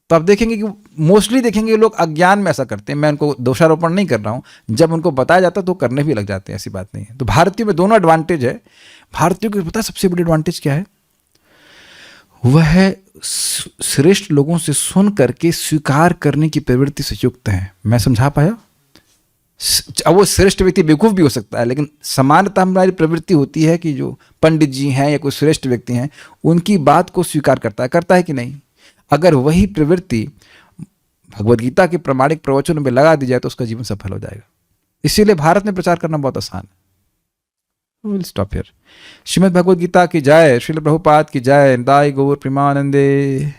तो आप देखेंगे कि मोस्टली देखेंगे लोग अज्ञान में ऐसा करते हैं। मैं उनको दोषारोपण नहीं कर रहा हूं, जब उनको बताया जाता है तो करने भी लग जाते हैं, ऐसी बात नहीं है। तो भारतीयों में दोनों एडवांटेज है। भारतीयों को पता है सबसे बड़ी एडवांटेज क्या है? वह श्रेष्ठ लोगों से सुन करके स्वीकार करने की प्रवृत्ति से युक्त है। मैं समझा पाया? अब वो श्रेष्ठ व्यक्ति बेवकूफ़ भी हो सकता है, लेकिन सामान्यतः हमारी प्रवृत्ति होती है कि जो पंडित जी हैं या कोई श्रेष्ठ व्यक्ति हैं उनकी बात को स्वीकार करता है कि नहीं? अगर वही प्रवृत्ति भगवद गीता के प्रामाणिक प्रवचनों में लगा दी जाए तो उसका जीवन सफल हो जाएगा। इसीलिए भारत में प्रचार करना बहुत आसान है। Will stop here. Shrimad Bhagavad Gita की जय, श्रील प्रभुपाद की जय, निताई गौर प्रेमानंदे।